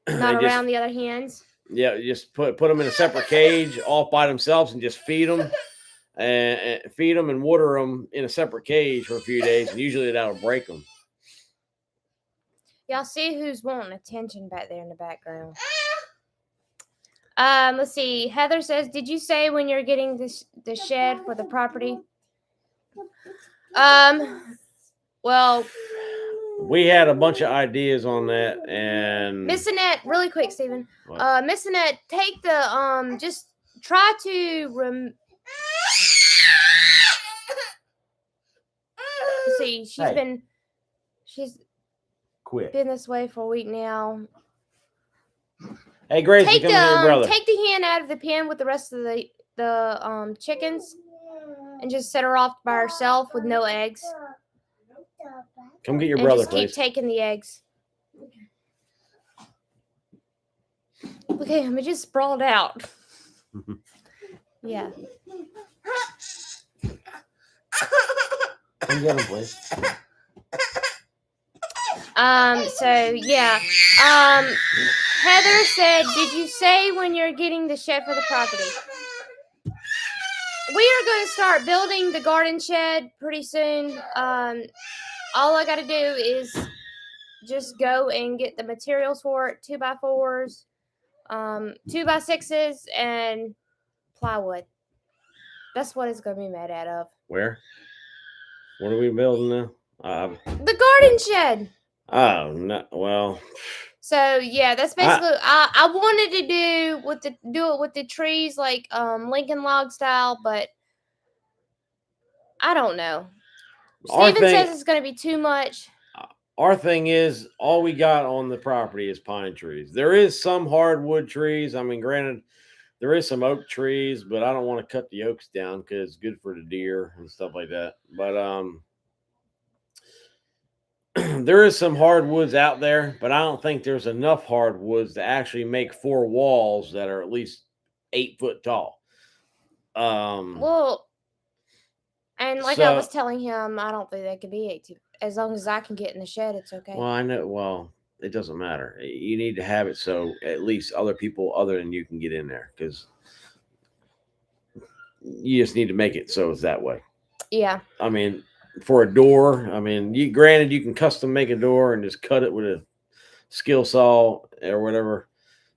Not around the other hens. Yeah, just put them in a separate cage, all by themselves, and just feed them and water them in a separate cage for a few days, and usually that'll break them. Y'all see who's wanting attention back there in the background. Let's see. Heather says, did you say when you're getting the shed for the property? Well, we had a bunch of ideas on that, and Miss Annette, really quick, Stephen. Miss Annette, take the just try to see. She's been She's Quit. been this way for a week now. Hey, Gracie, come get your brother. Take the hen out of the pen with the rest of the chickens, and just set her off by herself with no eggs. Come get your and brother, just please. keep taking the eggs. Okay, I'm just sprawled out. Yeah. Come get him, please. So yeah. Heather said, "Did you say when you're getting the shed for the property?" We are going to start building the garden shed pretty soon. All I got to do is just go and get the materials for it: 2x4s, 2x6s, and plywood. That's what it's going to be made out of. Where? What are we building now? The garden shed. Oh no! Well. So yeah, that's basically I wanted to do it with the trees like Lincoln log style, but I don't know. Steven says it's going to be too much. Our thing is, all we got on the property is pine trees. There is some hardwood trees. I mean, granted, there is some oak trees, but I don't want to cut the oaks down because it's good for the deer and stuff like that. But there is some hardwoods out there, but I don't think there's enough hardwoods to actually make 4 walls that are at least 8 foot tall. Well, and like I was telling him, I don't think they could be 8 as long as I can get in the shed, it's okay. Well, I know. Well, it doesn't matter. You need to have it so at least other people other than you can get in there, because you just need to make it so it's that way. Yeah. I mean, for a door, I mean, you can custom make a door and just cut it with a skill saw or whatever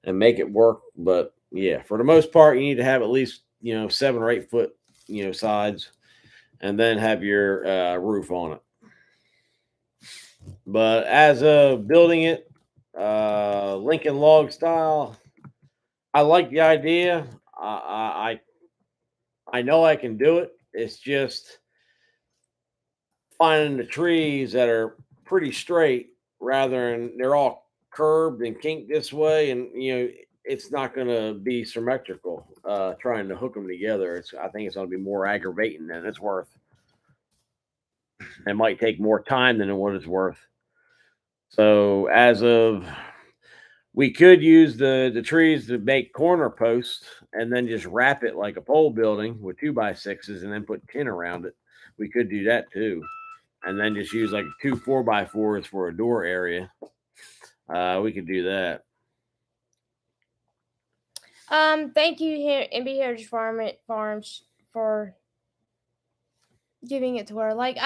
and make it work. But yeah, for the most part, you need to have at least 7 or 8 foot sides, and then have your roof on it. But as of building it, Lincoln log style, I like the idea. I know I can do it. It's just finding the trees that are pretty straight rather than they're all curved and kinked this way, and it's not going to be symmetrical. Trying to hook them together, I think it's going to be more aggravating than it's worth. It might take more time than what it's worth. So we could use the trees to make corner posts and then just wrap it like a pole building with 2x6s and then put tin around it. We could do that too. And then just use like 2 4x4s for a door area. We could do that. Thank you here MB Heritage Farms for giving it to her. Like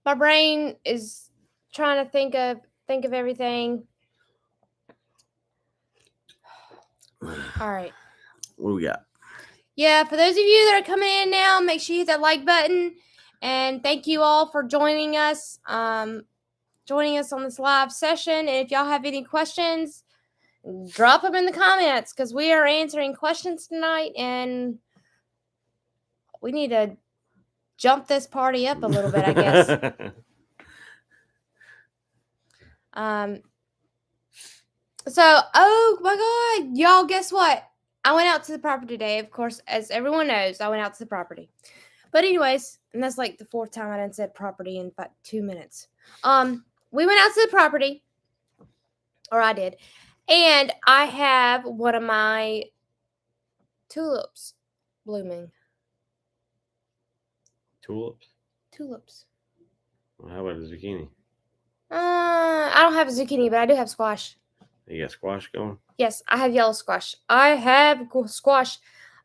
my brain is trying to think of everything. All right. What do we got? Yeah, for those of you that are coming in now, make sure you hit that like button. And thank you all for joining us on this live session. And if y'all have any questions, drop them in the comments, because we are answering questions tonight, and we need to jump this party up a little bit, I guess. So, oh my God, y'all, guess what? I went out to the property today. Of course, as everyone knows, I went out to the property. But anyways, and that's like the 4th time I done said property in about 2 minutes. We went out to the property, or I did, and I have one of my tulips blooming. Tulips. Well, how about a zucchini? I don't have a zucchini, but I do have squash. You got squash going? Yes, I have yellow squash. I have squash.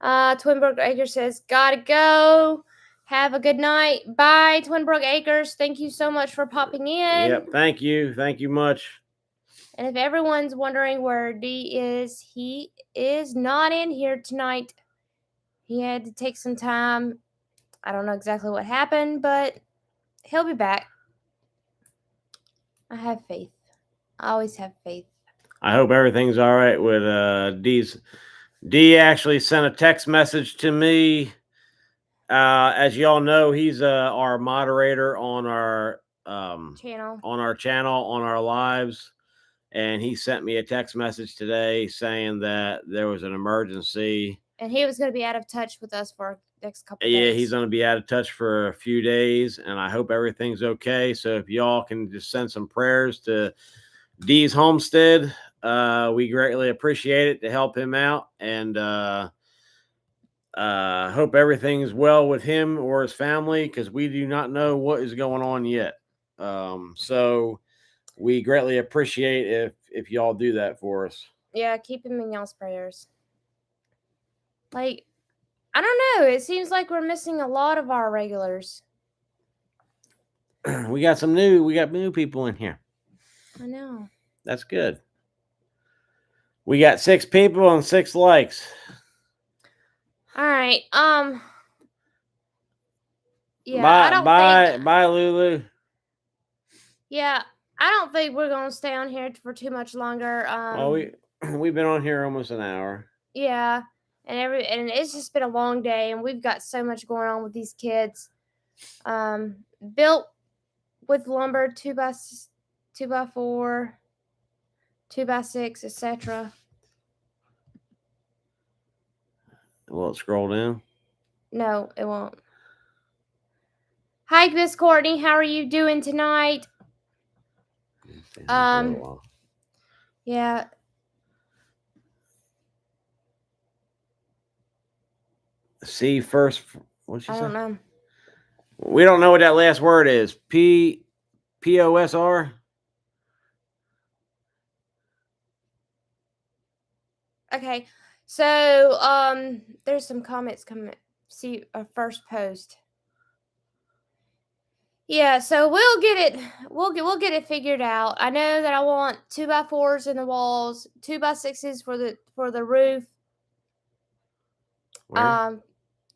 Twinbrook Acres says, gotta go. Have a good night. Bye, Twinbrook Acres. Thank you so much for popping in. Yep, thank you. Thank you much. And if everyone's wondering where D is, he is not in here tonight. He had to take some time. I don't know exactly what happened, but he'll be back. I have faith. I always have faith. I hope everything's all right with D's. D actually sent a text message to me. As y'all know, he's our moderator on our channel. on our channel, on our lives. And he sent me a text message today saying that there was an emergency. And he was going to be out of touch with us for the next couple Yeah, days. he's going to be out of touch for a few days, and I hope everything's okay. So if y'all can just send some prayers to Dee's Homestead, we greatly appreciate it to help him out, and hope everything's well with him or his family, because we do not know what is going on yet. So we greatly appreciate if y'all do that for us. Yeah, keep him in y'all's prayers. Like, I don't know. It seems like we're missing a lot of our regulars. We got new people in here. I know. That's good. We got 6 people and 6 likes. All right. Yeah, bye, I don't think. Bye, Lulu. Yeah, I don't think we're gonna stay on here for too much longer. Well, we've been on here almost an hour. Yeah, and it's just been a long day, and we've got so much going on with these kids. Built with lumber, 2x4, 2x6, etc. Will it scroll down? No, it won't. Hi, Miss Courtney. How are you doing tonight? Yeah. See first. What'd she say? I don't know. We don't know what that last word is. POSR. Okay. So there's some comments coming. See our first post. Yeah, so we'll get it. We'll get it figured out. I know that I want 2x4s in the walls, 2x6s for the roof. Where?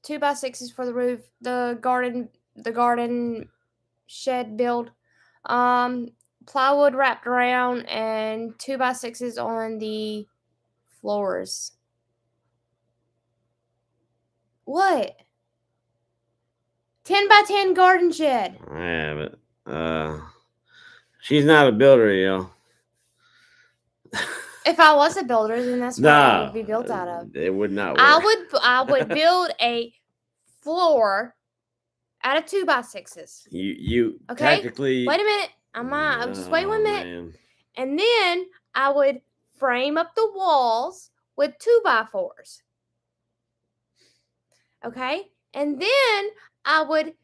2x6s for the roof. The garden shed build. Plywood wrapped around and 2x6s on the floors. What? 10x10 garden shed. Yeah, but she's not a builder, yo. If I was a builder, then that's what it would be built out of. It would not work. I would build a floor out of 2x6s. You okay? Technically. Wait a minute. Just wait 1 minute. Man. And then I would frame up the walls with 2x4s. Okay? And then I would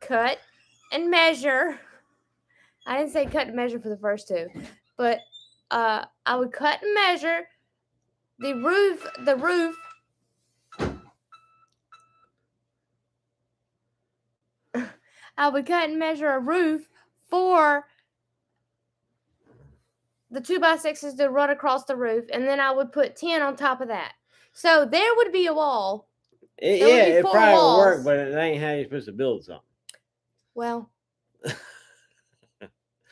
cut and measure. I didn't say cut and measure for the first two, but I would cut and measure the roof. I would cut and measure a roof for the 2x6s to run across the roof, and then I would put 10 on top of that. So there would be a wall. It probably would work, but it ain't how you're supposed to build something. Well,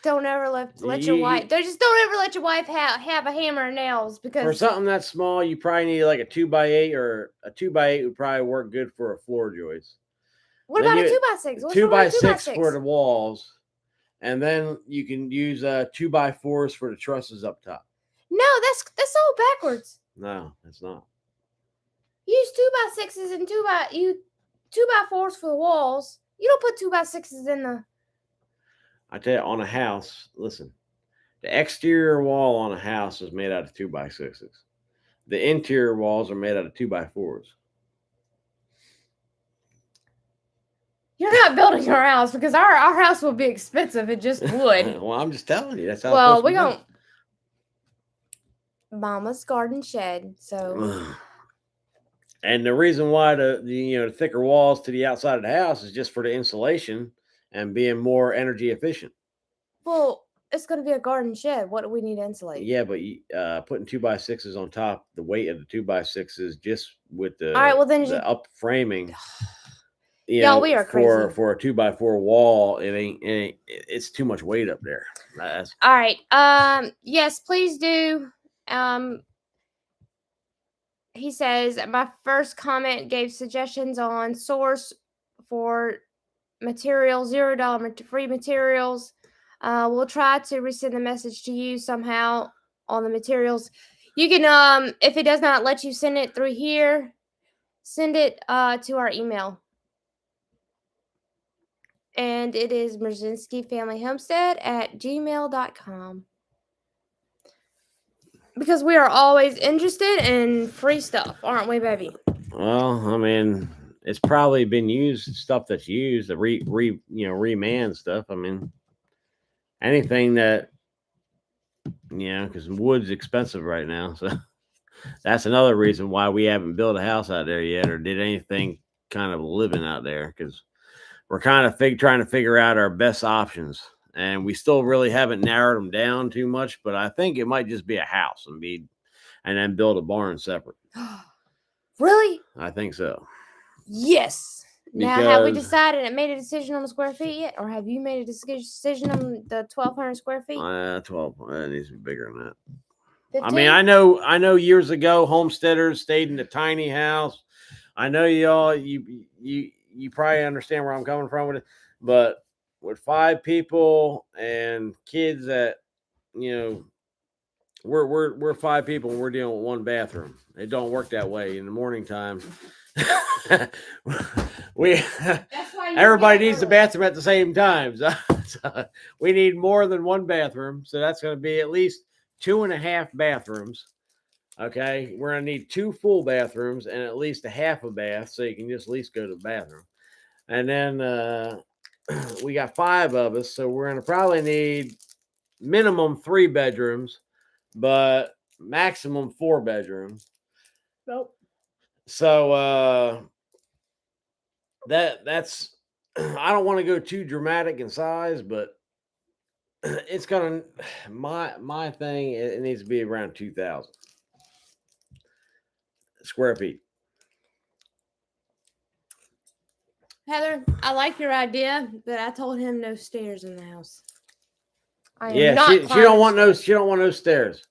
don't ever let your wife. Don't ever let your wife have a hammer and nails, because for something that small, you probably need like a 2x8, or a 2x8 would probably work good for a floor joist. What about a 2x6? 2x6 for the walls, and then you can use 2x4s for the trusses up top. No, that's all backwards. No, it's not. Use 2x6s and 2x4s for the walls. You don't put 2x6s in the. I tell you, on a house, listen, the exterior wall on a house is made out of 2x6s. The interior walls are made out of 2x4s. You're not building your house, because our house would be expensive. It just would. Well, I'm just telling you. That's how. Well, we don't. Mama's garden shed. So. And the reason why the thicker walls to the outside of the house is just for the insulation and being more energy efficient. Well, it's going to be a garden shed. What do we need to insulate? Yeah, but putting 2x6s on top, the weight of the 2x6s just with the all right. Well, then the up framing. Y'all, we are crazy. For a 2x4 wall. It's too much weight up there. All right. Yes, please do. He says, my first comment gave suggestions on source for materials, $0 free materials. We'll try to resend the message to you somehow on the materials. You can, if it does not let you send it through here, send it to our email. And it is Mrozinski Family Homestead at gmail.com. Because we are always interested in free stuff, aren't we, baby? Well, I mean, it's probably been used, stuff that's used, the reman stuff. I mean, anything that, because wood's expensive right now. So that's another reason why we haven't built a house out there yet or did anything kind of living out there, because we're kind of trying to figure out our best options. And we still really haven't narrowed them down too much, but I think it might just be a house and then build a barn separate. Really? I think so. Yes. Now, have we Because decided and made a decision on the square feet yet? Or have you made a decision on the 1,200 square feet? 12, it needs to be bigger than that. 15? I mean, I know years ago, homesteaders stayed in a tiny house. I know y'all, you probably understand where I'm coming from with it, but with 5 people and kids that, we're 5 people and we're dealing with 1 bathroom. It don't work that way in the morning time. Everybody needs the bathroom at the same time. So we need more than 1 bathroom. So that's going to be at least 2.5 bathrooms. Okay, we're gonna need 2 full bathrooms and at least a half a bath, so you can just at least go to the bathroom. And then we got 5 of us, so we're gonna probably need minimum 3 bedrooms, but maximum 4 bedrooms. Nope. So that's I don't want to go too dramatic in size, but it's gonna my thing. It needs to be around 2,000 square feet. Heather, I like your idea, but I told him no stairs in the house. She don't want no stairs.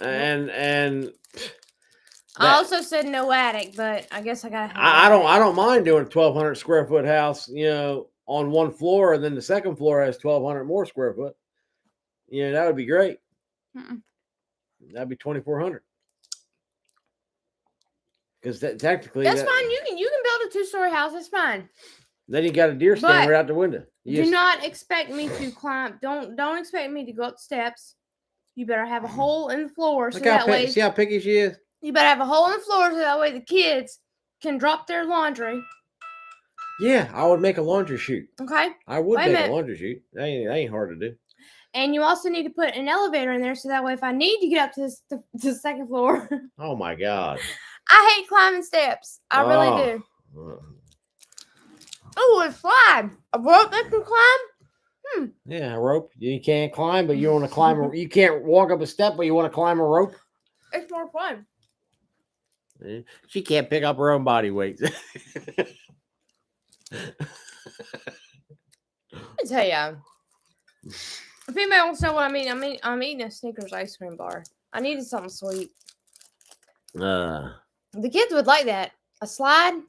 And I also said no attic, but I guess I gotta have I don't mind doing a 1,200 square foot house, on 1 floor, and then the second floor has 1,200 more square foot. That would be great. That'd be 2,400. Because technically that's fine. You can build a 2-story house. That's fine. Then you got a deer stand right out the window. Do not expect me to climb. Don't expect me to go up the steps. You better have a hole in the floor so that way. See how picky she is. You better have a hole in the floor so that way the kids can drop their laundry. Yeah, I would make a laundry chute. Okay. I would make a laundry chute. That ain't hard to do. And you also need to put an elevator in there so that way if I need to get up to the second floor. Oh my God. I hate climbing steps. I really do. Oh, a slide. A rope that can climb? Yeah, a rope. You can't climb, but you want to climb. You can't walk up a step, but you want to climb a rope. It's more fun. She can't pick up her own body weight. Let me tell you. If anybody wants to know what I mean, I'm eating a Snickers ice cream bar. I needed something sweet. The kids would like that. A slide?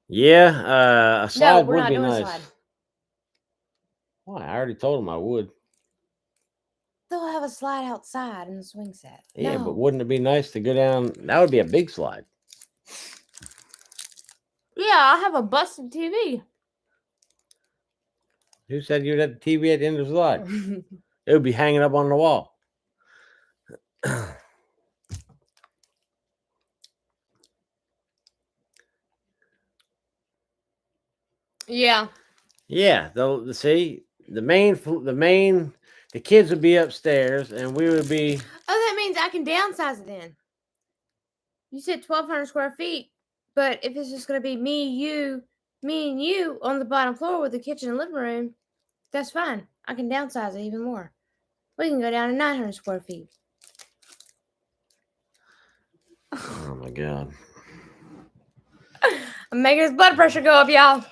Yeah, a slide we're would not be doing nice. A slide. Why? I already told them I would. They'll have a slide outside in the swing set. Yeah, but wouldn't it be nice to go down? That would be a big slide. Yeah, I have a busted TV. Who said you'd have the TV at the end of the slide? It would be hanging up on the wall. Yeah. Yeah, see the kids would be upstairs and we would be. Oh, that means I can downsize it then. You said 1,200 square feet, but if it's just going to be me and you on the bottom floor with the kitchen and living room, that's fine. I can downsize it even more. We can go down to 900 square feet. Oh my God. I'm making his blood pressure go up, y'all.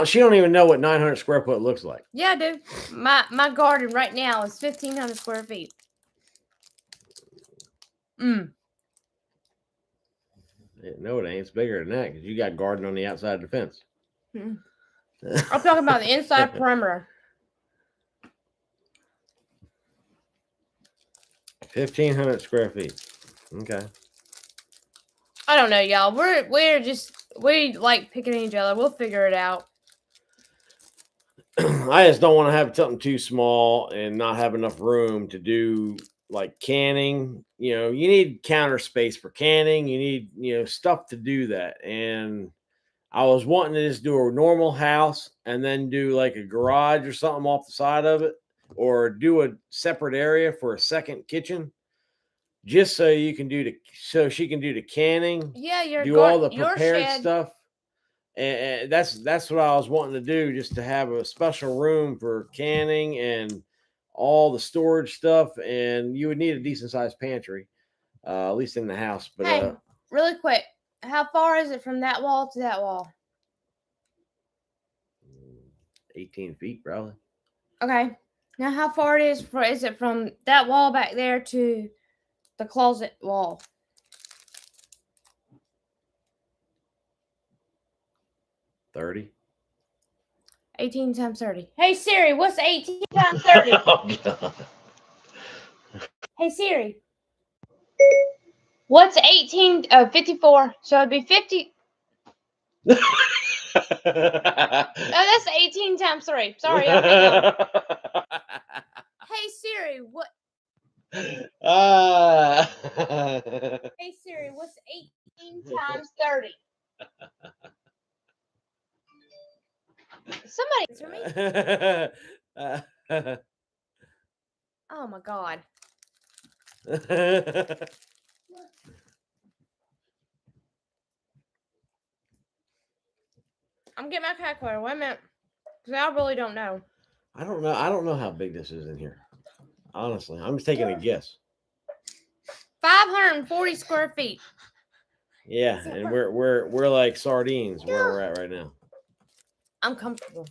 She don't even know what 900 square foot looks like. Yeah, I do. My garden right now is 1,500 square feet. No, it ain't. It's bigger than that because you got garden on the outside of the fence. I'm talking about the inside perimeter. 1,500 square feet. Okay. I don't know, y'all. We like picking each other. We'll figure it out. I just don't want to have something too small and not have enough room to do like canning. You know, you need counter space for canning. You need, stuff to do that. And I was wanting to just do a normal house and then do like a garage or something off the side of it, or do a separate area for a second kitchen, just so she can do the canning. Yeah, do all the your prepared shed. stuff. And that's what I was wanting to do, just to have a special room for canning and all the storage stuff. And you would need a decent sized pantry, at least in the house. But hey, really quick, how far is it from that wall to that wall? 18 feet, probably. Okay. Now, how far is it from that wall back there to the closet wall? 30. 18 times 30. Hey Siri, what's 18 times 30? Oh, God. Hey Siri, what's 18? Oh, 54. So it'd be 50. Oh, that's 18 times 3. Sorry, y'all. Hang on. Hey Siri, what? Hey Siri, what's 18 times 30? Somebody answer me. Oh my God. I'm getting my calculator. Wait a minute. Because I really don't know. I don't know. I don't know how big this is in here. Honestly, I'm just taking a guess. 540 square feet. Yeah, and we're like sardines where we're at right now. I'm comfortable.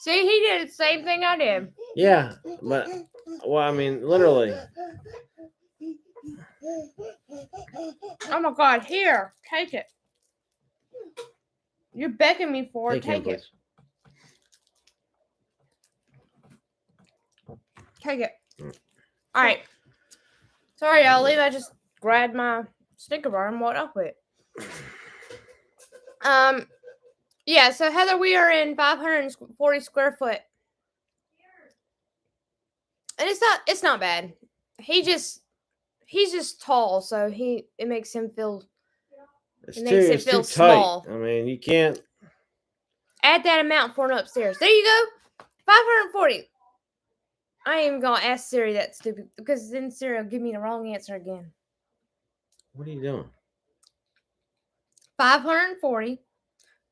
See, he did the same thing I did. Yeah, but I mean, literally. Oh my God! Here, take it. You're begging me for it. Take Take it. Take it. All right. Sorry, y'all. I just grabbed my Snicker bar and walked up with it. Yeah. So Heather, we are in 540 square foot, and it's not bad. He's just tall, so it makes him feel. It's too small. tight. I mean, you can't add that amount for an upstairs. There you go. 540. I ain't even gonna ask Siri that stupid, because then Siri will give me the wrong answer again. What are you doing? 540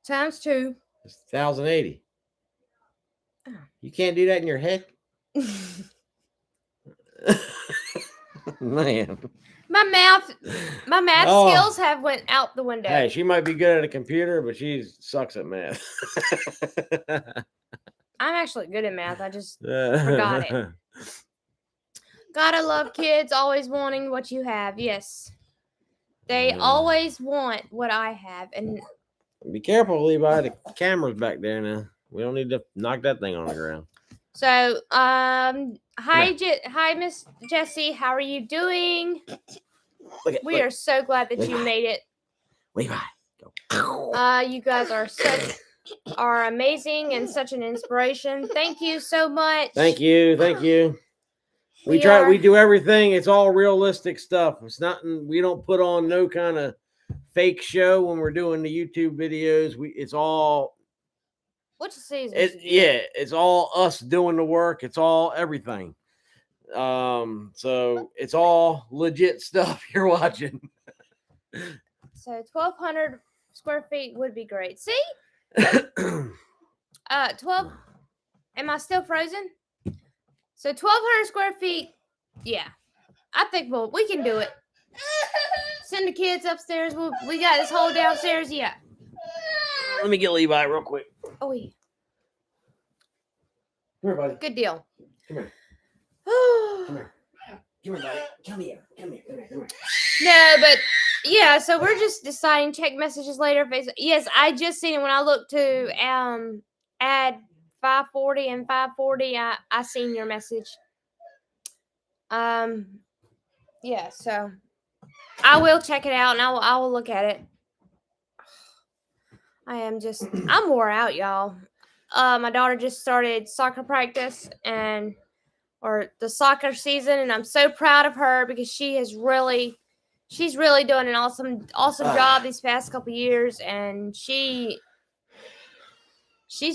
times 2. It's 1,080. Oh. You can't do that in your head? Man. My math skills have went out the window. Hey, she might be good at a computer, but she sucks at math. I'm actually good at math. I just forgot it. Gotta love kids always wanting what you have. Yes. They always want what I have. And be careful, Levi. The camera's back there now. We don't need to knock that thing on the ground. So, hi, Miss Jessie. How are you doing? We are so glad that you made it. Levi, go. You guys are amazing and such an inspiration. Thank you so much. Thank you. We do everything. It's all realistic stuff. It's not. We don't put on no kind of fake show when we're doing the YouTube videos. It's all. Which season? It's all us doing the work. It's all everything. So it's all legit stuff you're watching. So 1,200 square feet would be great. See? 12. Am I still frozen? So 1,200 square feet. Yeah, I think we can do it. Send the kids upstairs. We got this whole downstairs. Yeah. Let me get Levi real quick. Oh yeah. Come here, buddy. Good deal. Come here. Come here. Come here, buddy. Come here. Come here. Come here. Come here. No, but yeah, so we're just deciding check messages later. Facebook. Yes, I just seen it when I looked to add 540 and 540. I seen your message. Yeah, so I will check it out and I will look at it. I'm wore out, y'all. My daughter just started soccer practice or the soccer season, and I'm so proud of her because she's really doing an awesome job these past couple years, and she's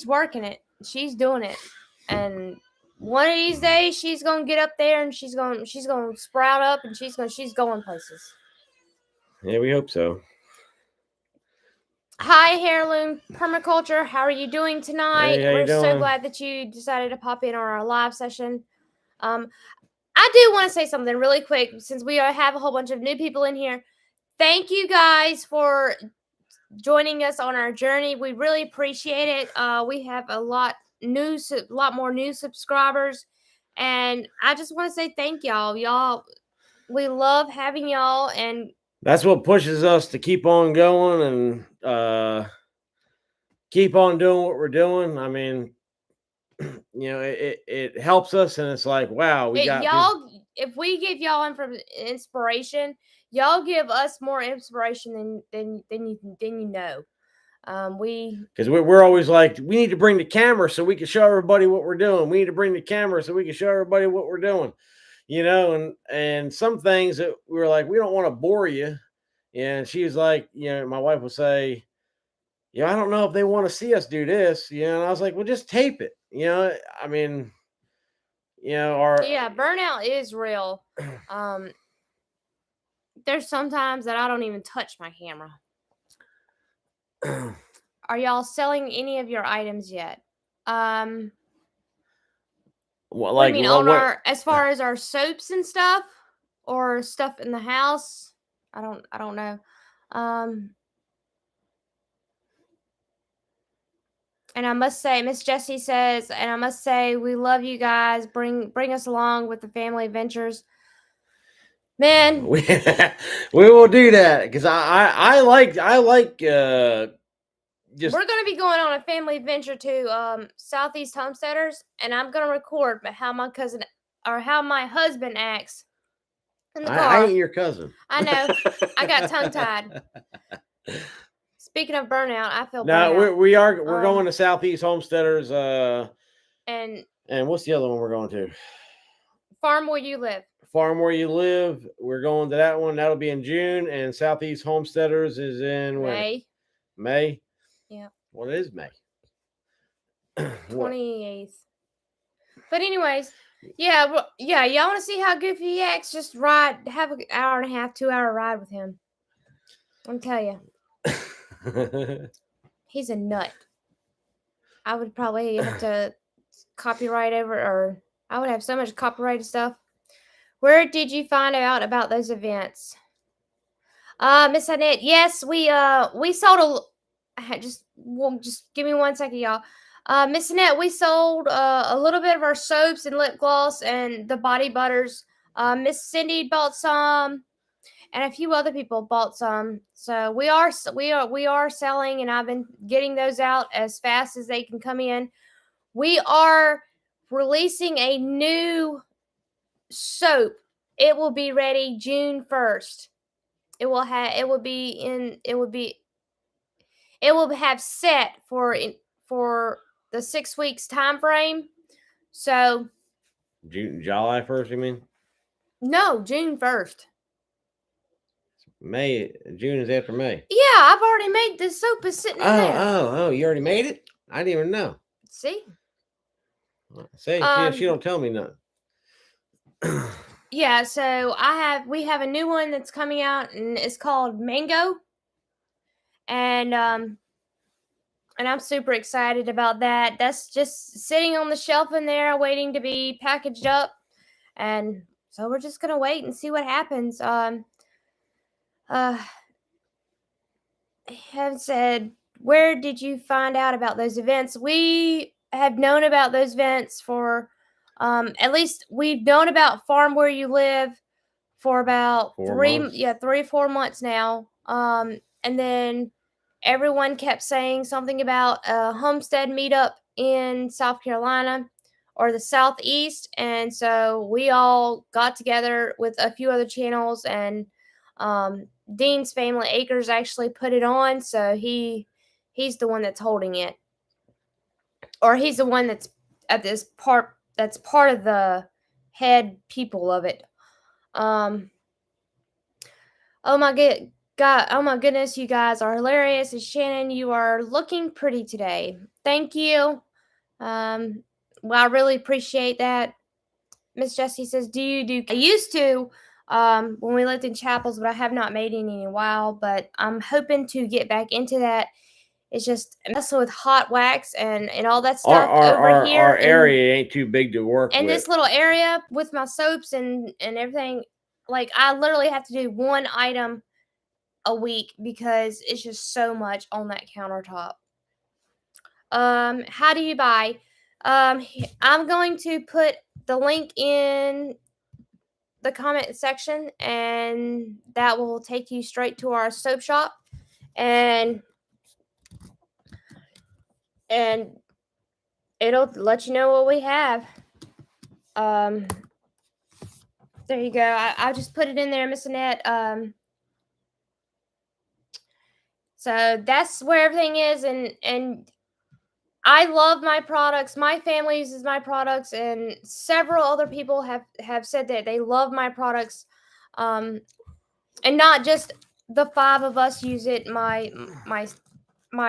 working it. She's doing it, and one of these days she's gonna get up there and she's gonna sprout up and she's going places. Yeah, we hope so. Hi, Heirloom Permaculture. How are you doing tonight? Hey, how you We're so doing? glad that you decided to pop in on our live session. I do want to say something really quick since we have a whole bunch of new people in here. Thank you guys for joining us on our journey. We really appreciate it. We have a lot more new subscribers, and I just want to say thank y'all. Y'all, we love having y'all, and that's what pushes us to keep on going and keep on doing what we're doing. I mean, you know, it helps us, and it's like, wow, we got y'all. If we give y'all inspiration, y'all give us more inspiration than you know. Because we're always like, we need to bring the camera so we can show everybody what we're doing. We need to bring the camera so we can show everybody what we're doing, you know. And some things that we were like, we don't want to bore you. And she's like, you know, my wife would say, yeah, I don't know if they want to see us do this, you know. And I was like, well, just tape it, you know. I mean, you know, burnout is real. There's sometimes that I don't even touch my camera. Are y'all selling any of your items yet? What do you mean as far as our soaps and stuff, or stuff in the house? I don't know. And I must say, Miss Jessie says, and I must say, we love you guys. Bring us along with the family adventures. Man, we will do that because I like we're gonna be going on a family adventure to Southeast Homesteaders, and I'm gonna record how my husband acts in the car. I ain't your cousin. I know. I got tongue tied. Speaking of burnout, I feel no, burnout. we're going to Southeast Homesteaders. And what's the other one we're going to? Farm Where You Live. Farm Where You Live. We're going to that one. That'll be in June, and Southeast Homesteaders is in May. May. Yeah. What is May? 28th. But anyways, yeah. Y'all want to see how goofy he acts? Just have an hour and a half, 2 hour ride with him. I'll tell you. He's a nut. I would probably have to copyright or I would have so much copyrighted stuff. Where did you find out about those events? Miss Annette, yes, we sold just give me 1 second, y'all. Miss Annette, we sold a little bit of our soaps and lip gloss and the body butters. Miss Cindy bought some, and a few other people bought some. So we are selling, and I've been getting those out as fast as they can come in. We are releasing a new soap. It will be ready June 1st. It will have set for the 6 weeks time frame. So July 1st, you mean? No, June 1st. June is after May. Yeah, I've already made the soap is sitting in there. Oh, you already made it? I didn't even know. See? She don't tell me nothing. Yeah, so we have a new one that's coming out, and it's called Mango. And I'm super excited about that. That's just sitting on the shelf in there waiting to be packaged up. And so we're just gonna wait and see what happens. Have said, where did you find out about those events? We have known about those events for At least we've known about Farm Where You Live for about 4 months. 4 months now. And then everyone kept saying something about a Homestead meetup in South Carolina or the Southeast, and so we all got together with a few other channels, and Dean's Family Acres actually put it on, so he's the one that's holding it, or he's the one that's at this part that's part of the head people of it. Oh my God, oh my goodness, you guys are hilarious. And Shannon, you are looking pretty today. Thank you. Well, I really appreciate that. Miss Jessie says, do you do? I used to when we lived in Chapels, but I have not made any in a while. But I'm hoping to get back into that. It's just messing with hot wax and all that stuff over here. Our area ain't too big to work and with. This little area with my soaps and everything, like I literally have to do one item a week because it's just so much on that countertop. How do you buy? I'm going to put the link in the comment section, and that will take you straight to our soap shop, and it'll let you know what we have. There you go. I just put it in there, Miss Annette. So that's where everything is, and I love my products. My family uses my products, and several other people have said that they love my products, and not just the 5 of us use it. My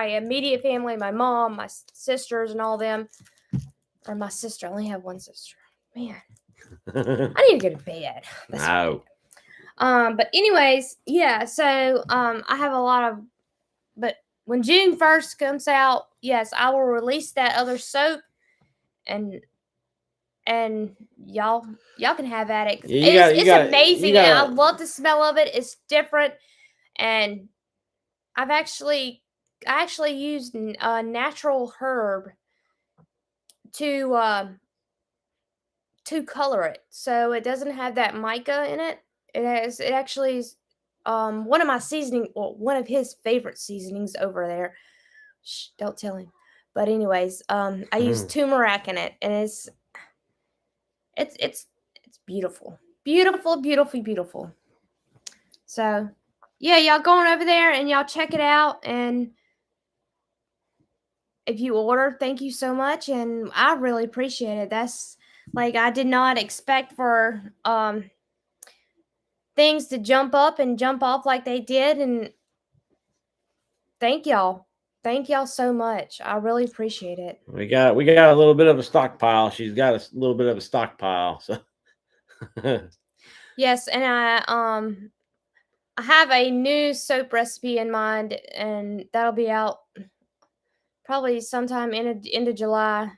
immediate family, my mom, my sisters, and all them. Or my sister. I only have one sister. Man, I need to go to bed. No. But anyways, yeah. So I have a lot of. But when June 1st comes out, yes, I will release that other soap, and y'all can have at it. It's amazing, and I love the smell of it. It's different, and I actually used a natural herb to color it, so it doesn't have that mica in it. It actually is one of my one of his favorite seasonings over there. Shh, don't tell him. But anyways, I use turmeric in it, and it's beautiful, beautiful, beautiful, beautiful. So yeah, y'all going over there and y'all check it out, and if you order, thank you so much, and I really appreciate it. That's like I did not expect for things to jump up and jump off like they did, and thank y'all so much. I really appreciate it. We got a little bit of a stockpile. She's got a little bit of a stockpile. So yes, and I have a new soap recipe in mind, and that'll be out probably sometime into July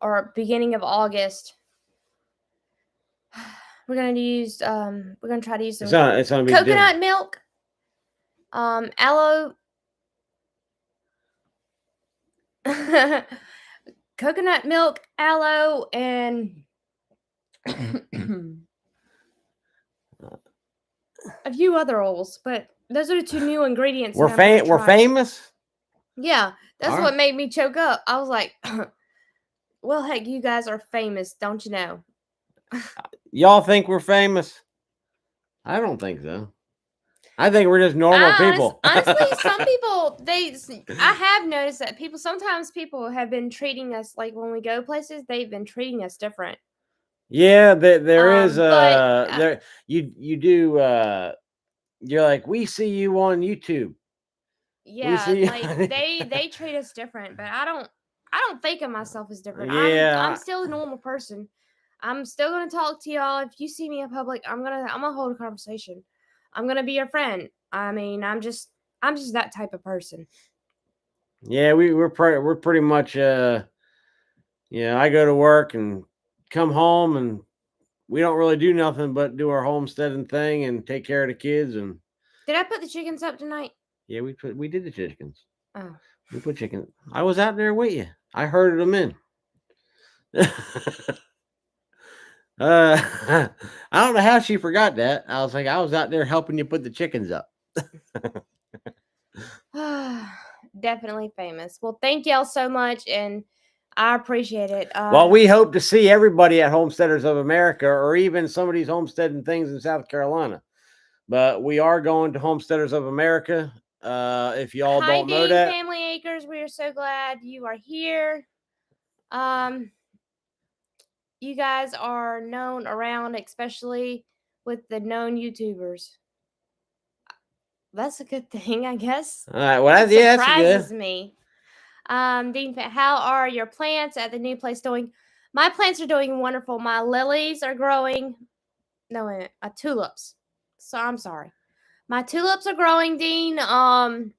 or beginning of August. We're gonna try to use some coconut milk, aloe, coconut milk, aloe, and a few other oils, but those are the 2 new ingredients. We're famous. Yeah, that's what made me choke up. I was like, well, heck, you guys are famous, don't you know? Y'all think we're famous? I don't think so. I think we're just normal people. Honestly, some people, I have noticed that sometimes people have been treating us, like when we go places, they've been treating us different. Yeah, there is there you do you're like, we see you on YouTube. Yeah, like they treat us different, but I don't think of myself as different. Yeah. I'm still a normal person. I'm still gonna talk to y'all. If you see me in public, I'm gonna hold a conversation. I'm gonna be your friend. I mean, I'm just that type of person. Yeah, we're pretty much I go to work and come home, and we don't really do nothing but do our homesteading thing and take care of the kids. And did I put the chickens up tonight? Yeah, we did the chickens. Oh, we put chickens. I was out there with you. I herded them in. I don't know how she forgot that. I was like, I was out there helping you put the chickens up. Definitely famous. Well, thank y'all so much, and I appreciate it. Well, we hope to see everybody at Homesteaders of America, or even some of these homesteading things in South Carolina. But we are going to Homesteaders of America. If y'all Hi, don't know Dean that, Family Acres. We are so glad you are here. You guys are known around, especially with the known YouTubers. That's a good thing, I guess. all right. Well, It yeah, that's surprises good. me. Dean, how are your plants at the new place doing? My plants are doing wonderful. My lilies are growing. No, wait a minute, tulips. So I'm sorry. My tulips are growing, Dean. I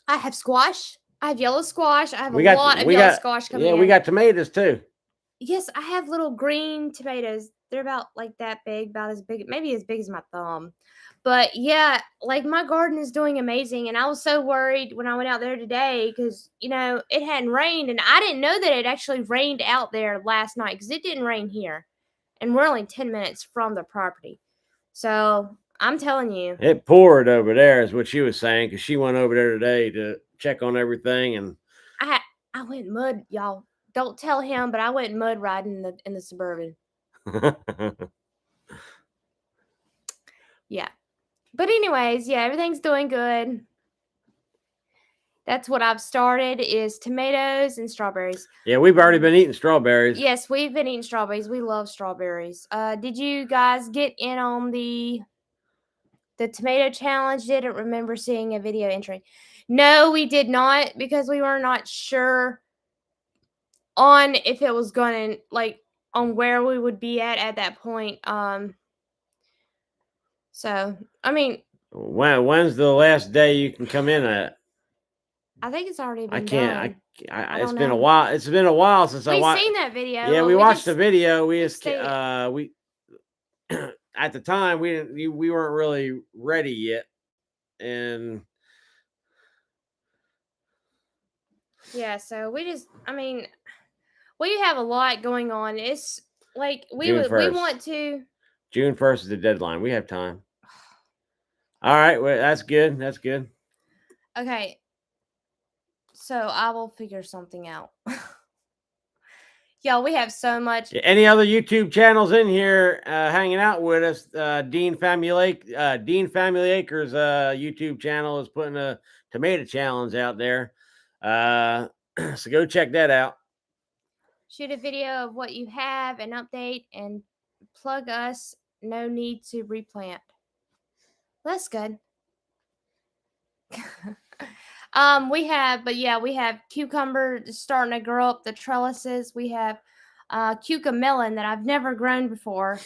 have squash. I have yellow squash. I have a lot of yellow squash coming in. We got tomatoes too. Yes, I have little green tomatoes. They're about like that big, about as big, maybe as big as my thumb. But yeah, like my garden is doing amazing. And I was so worried when I went out there today because, it hadn't rained. And I didn't know that it actually rained out there last night because it didn't rain here. And we're only 10 minutes from the property. So I'm telling you. It poured over there, is what she was saying, because she went over there today to check on everything. And I went mud, y'all. Don't tell him, but I went mud riding in the Suburban. Yeah. But anyways, yeah, everything's doing good. That's what I've started is tomatoes and strawberries. Yeah, we've already been eating strawberries. Yes, we've been eating strawberries. We love strawberries. Did you guys get in on the tomato challenge? Didn't remember seeing a video entry. No, we did not because we were not sure on if it was going to on where we would be at that point. So I mean, When's the last day you can come in at? I think it's already been I can't. done. It's been a while. It's been a while since I We've watched. seen that video. Yeah, but we watched the just- video. We just stay- we at the time we weren't really ready yet, and Yeah, so we have a lot going on. It's like we June we 1st. want to. June 1st is the deadline. We have time. All right, well, that's good. That's good. Okay, so I will figure something out. Y'all, we have so much. Any other YouTube channels in here hanging out with us? Dean Family Acres YouTube channel is putting a tomato challenge out there. So go check that out. Shoot a video of what you have, an update, and plug us. No need to replant. That's good. We have cucumber starting to grow up the trellises. We have cucamelon that I've never grown before.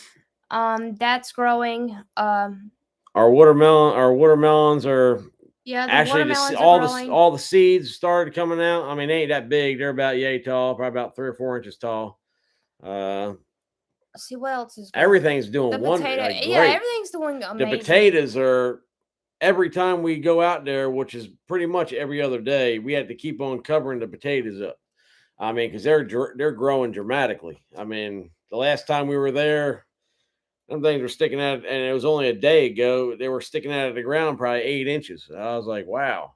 That's growing. Our watermelons are actually all the seeds started coming out. I mean, they ain't that big. They're about yay tall, probably about 3 or 4 inches tall. See what else is growing? Everything's doing wonderful. Yeah, everything's doing amazing. The potatoes are. Every time we go out there, which is pretty much every other day, we had to keep on covering the potatoes up. I mean, because they're growing dramatically. I mean, the last time we were there, them things were sticking out, and it was only a day ago. They were sticking out of the ground probably 8 inches. I was like, wow.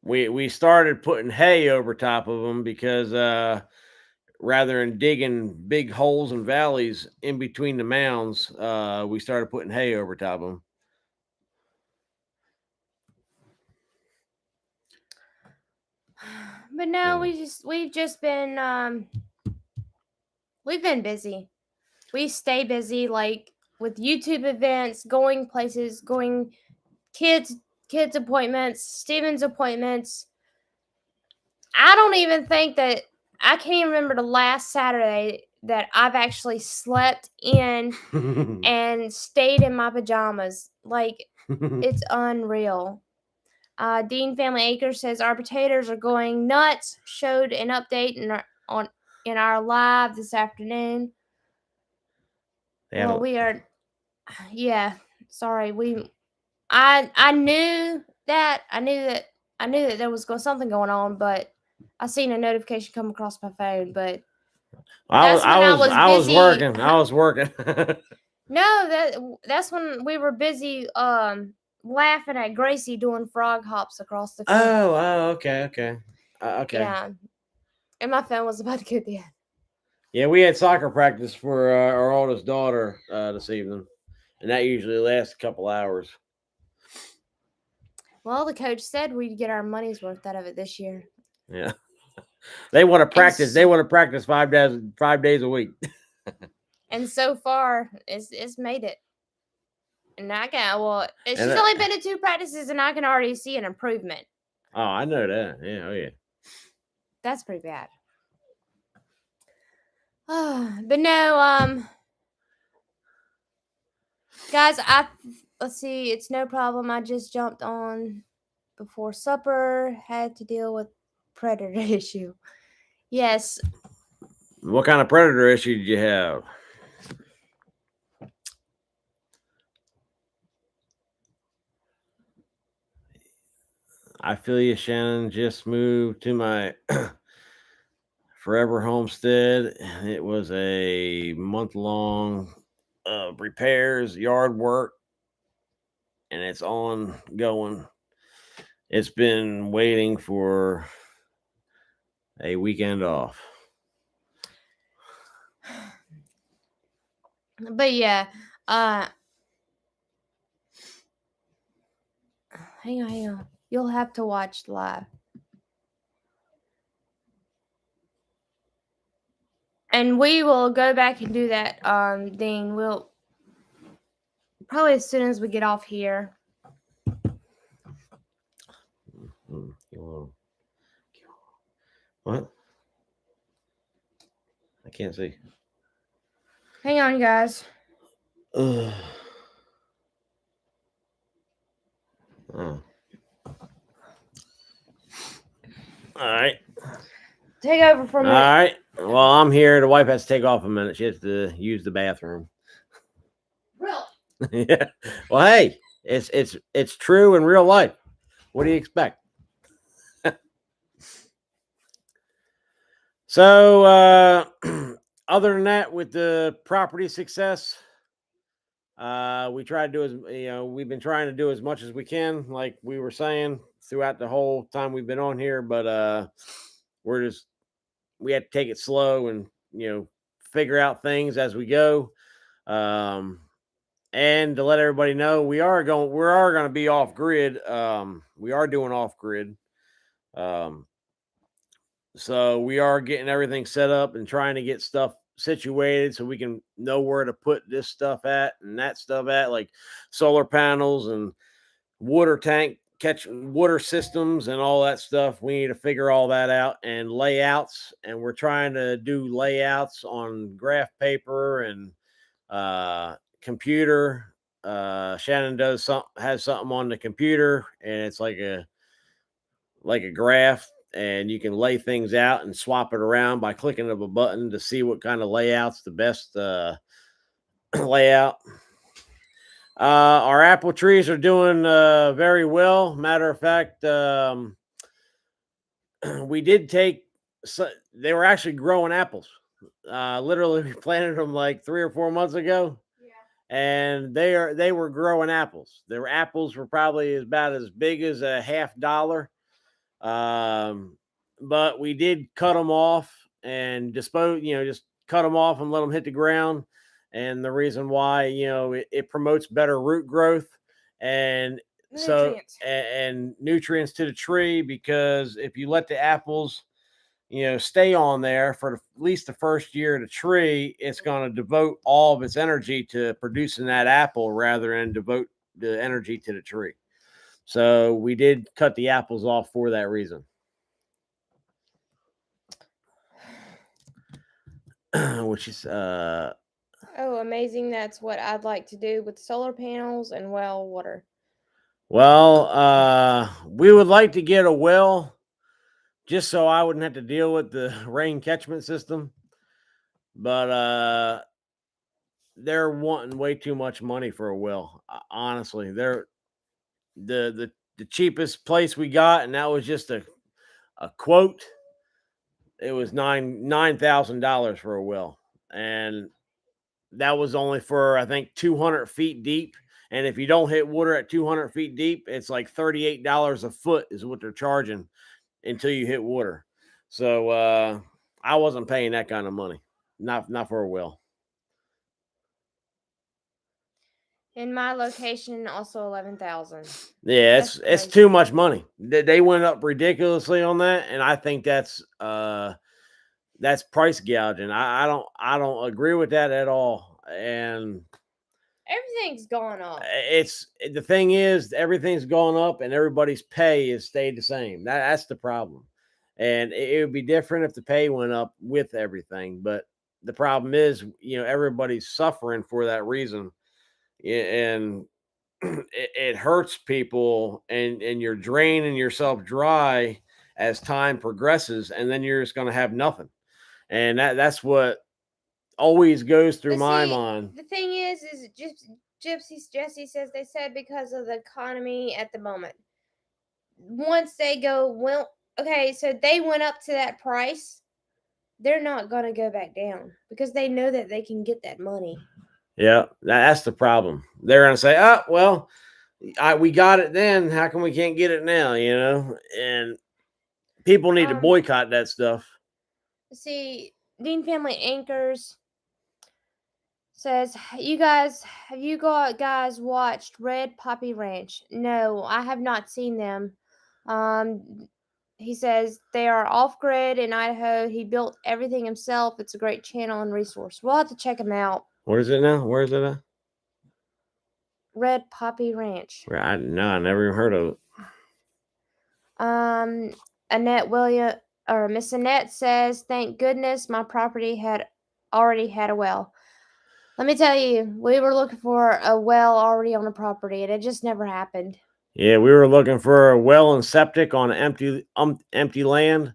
We started putting hay over top of them because rather than digging big holes and valleys in between the mounds, we started putting hay over top of them. But no, we've been busy. We stay busy, like with YouTube events, going places, going kids appointments, Steven's appointments. I don't even think that I can't even remember the last Saturday that I've actually slept in and stayed in my pajamas. Like, it's unreal. Dean Family Acres says our potatoes are going nuts. Showed an update in our live this afternoon. Well, we are. Yeah, sorry. I knew that. I knew that I knew that there was something going on, but I seen a notification come across my phone. But that's when I was I was busy. working. I was working. No, that's when we were busy laughing at Gracie doing frog hops across the field. Okay. Okay. Yeah. And my phone was about to go dead. Yeah, we had soccer practice for our oldest daughter this evening, and that usually lasts a couple hours. Well, the coach said we'd get our money's worth out of it this year. Yeah, they want to practice. They want to practice 5 days a week. And so far, it's made it. And I can she's And only been to 2 practices, and I can already see an improvement. Oh, I know that. Yeah, oh yeah. That's pretty bad. But no, guys, let's see. It's no problem. I just jumped on before supper. Had to deal with predator issue. Yes. What kind of predator issue did you have? I feel you, Shannon. Just moved to my forever homestead. It was a month-long repairs, yard work, and it's ongoing. It's been waiting for a weekend off. But yeah, hang on. You'll have to watch live. And we will go back and do that, Dean. We'll probably as soon as we get off here. What? I can't see. Hang on, guys. Oh. All right. Take over for a minute. All right. Well, I'm here. The wife has to take off a minute. She has to use the bathroom. Really? Yeah. Well, hey, it's true in real life. What do you expect? So, other than that, with the property success, we try to do we've been trying to do as much as we can, like we were saying throughout the whole time we've been on here. But we had to take it slow and figure out things as we go. And to let everybody know, we are going to be off grid. We are doing off grid. So we are getting everything set up and trying to get stuff situated so we can know where to put this stuff at and that stuff at, like solar panels and water tank catch water systems and all that stuff. We need to figure all that out, and layouts. And we're trying to do layouts on graph paper and computer. Shannon has something on the computer, and it's like a graph, and you can lay things out and swap it around by clicking of a button to see what kind of layout's the best layout. Our apple trees are doing very well. Matter of fact, we did they were actually growing apples. Literally, we planted them like 3 or 4 months ago. And they were growing apples. Their apples were probably about as big as a $50. But we did cut them off and just cut them off and let them hit the ground. And the reason why, it promotes better root growth and nutrients. And nutrients to the tree, because if you let the apples stay on there for at least the first year of the tree, it's going to devote all of its energy to producing that apple rather than devote the energy to the tree. So we did cut the apples off for that reason. Which is amazing. That's what I'd like to do with solar panels and well water. Well, we would like to get a well, just so I wouldn't have to deal with the rain catchment system. But they're wanting way too much money for a well. Honestly, the the cheapest place we got, and that was just a quote. It was $9,000 for a well, and that was only for I think 200 feet deep. And if you don't hit water at 200 feet deep, it's like $38 a foot is what they're charging until you hit water. So I wasn't paying that kind of money, not for a well. In my location, also 11,000. Yeah, That's it's crazy. too much money. They went up ridiculously on that, and I think that's price gouging. I don't agree with that at all. And Everything's gone up. it's the thing is everything's gone up, and everybody's pay has stayed the same. That's the problem. And it would be different if the pay went up with everything, but the problem is, everybody's suffering for that reason, and it hurts people, and you're draining yourself dry as time progresses, and then you're just going to have nothing. And that's what always goes through my mind. The thing is Jesse says they said because of the economy at the moment. Once they go, well, okay, so they went up to that price. They're not going to go back down because they know that they can get that money. Yeah, that's the problem. They're going to say, "Oh, well, we got it then. How come we can't get it now?" And people need to boycott that stuff. See, Dean Family Anchors says, have you guys watched Red Poppy Ranch? No, I have not seen them. He says they are off grid in Idaho. He built everything himself. It's a great channel and resource. We'll have to check him out. Where is it now? Where is it at? Red Poppy Ranch. I never even heard of it. Miss Annette says, thank goodness my property had already had a well. Let me tell you, we were looking for a well already on the property, and it just never happened. Yeah, we were looking for a well and septic on empty land,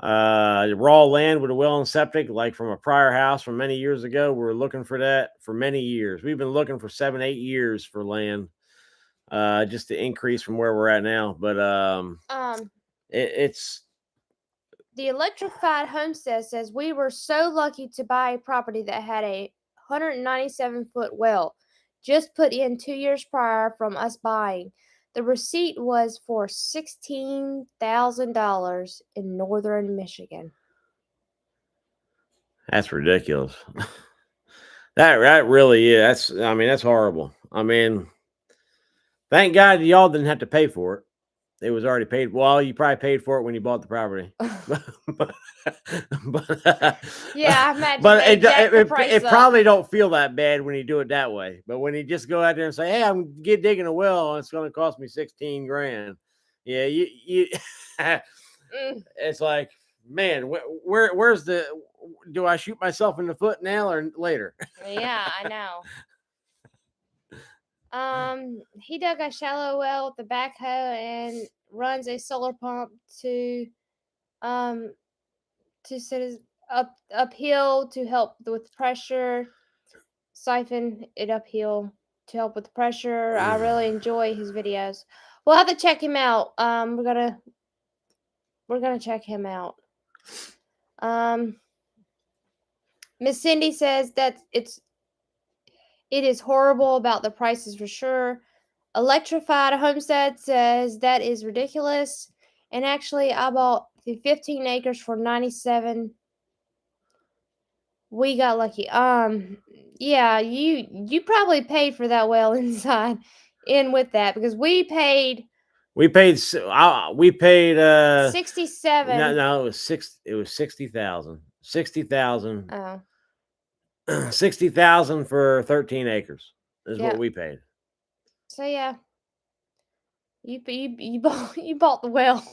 raw land with a well and septic, like from a prior house from many years ago. We were looking for that for many years. We've been looking for 7-8 years for land, just to increase from where we're at now. But it's the Electrified Homestead says we were so lucky to buy a property that had a 197-foot well, just put in 2 years prior from us buying. The receipt was for $16,000 in northern Michigan. That's ridiculous. that really is. That's horrible. Thank God y'all didn't have to pay for it. It was already paid. Well, you probably paid for it when you bought the property. Yeah, I imagine. But it probably don't feel that bad when you do it that way. But when you just go out there and say, "Hey, I'm digging a well, and it's going to cost me $16,000," yeah, you it's like, man, where's the? Do I shoot myself in the foot now or later? Yeah, I know. He dug a shallow well with the backhoe and runs a solar pump to sit his uphill to help with pressure, siphon it uphill to help with pressure. I really enjoy his videos. We'll have to check him out. We're gonna check him out. Miss Cindy says that it is horrible about the prices for sure. Electrified Homestead says that is ridiculous. And actually, I bought the 15 acres for $97,000. We got lucky. Yeah, you probably paid for that well inside in with that because we paid 67. No, it was 60,000. 60,000. Oh. 60,000 for 13 acres is what we paid. So yeah, you bought the well,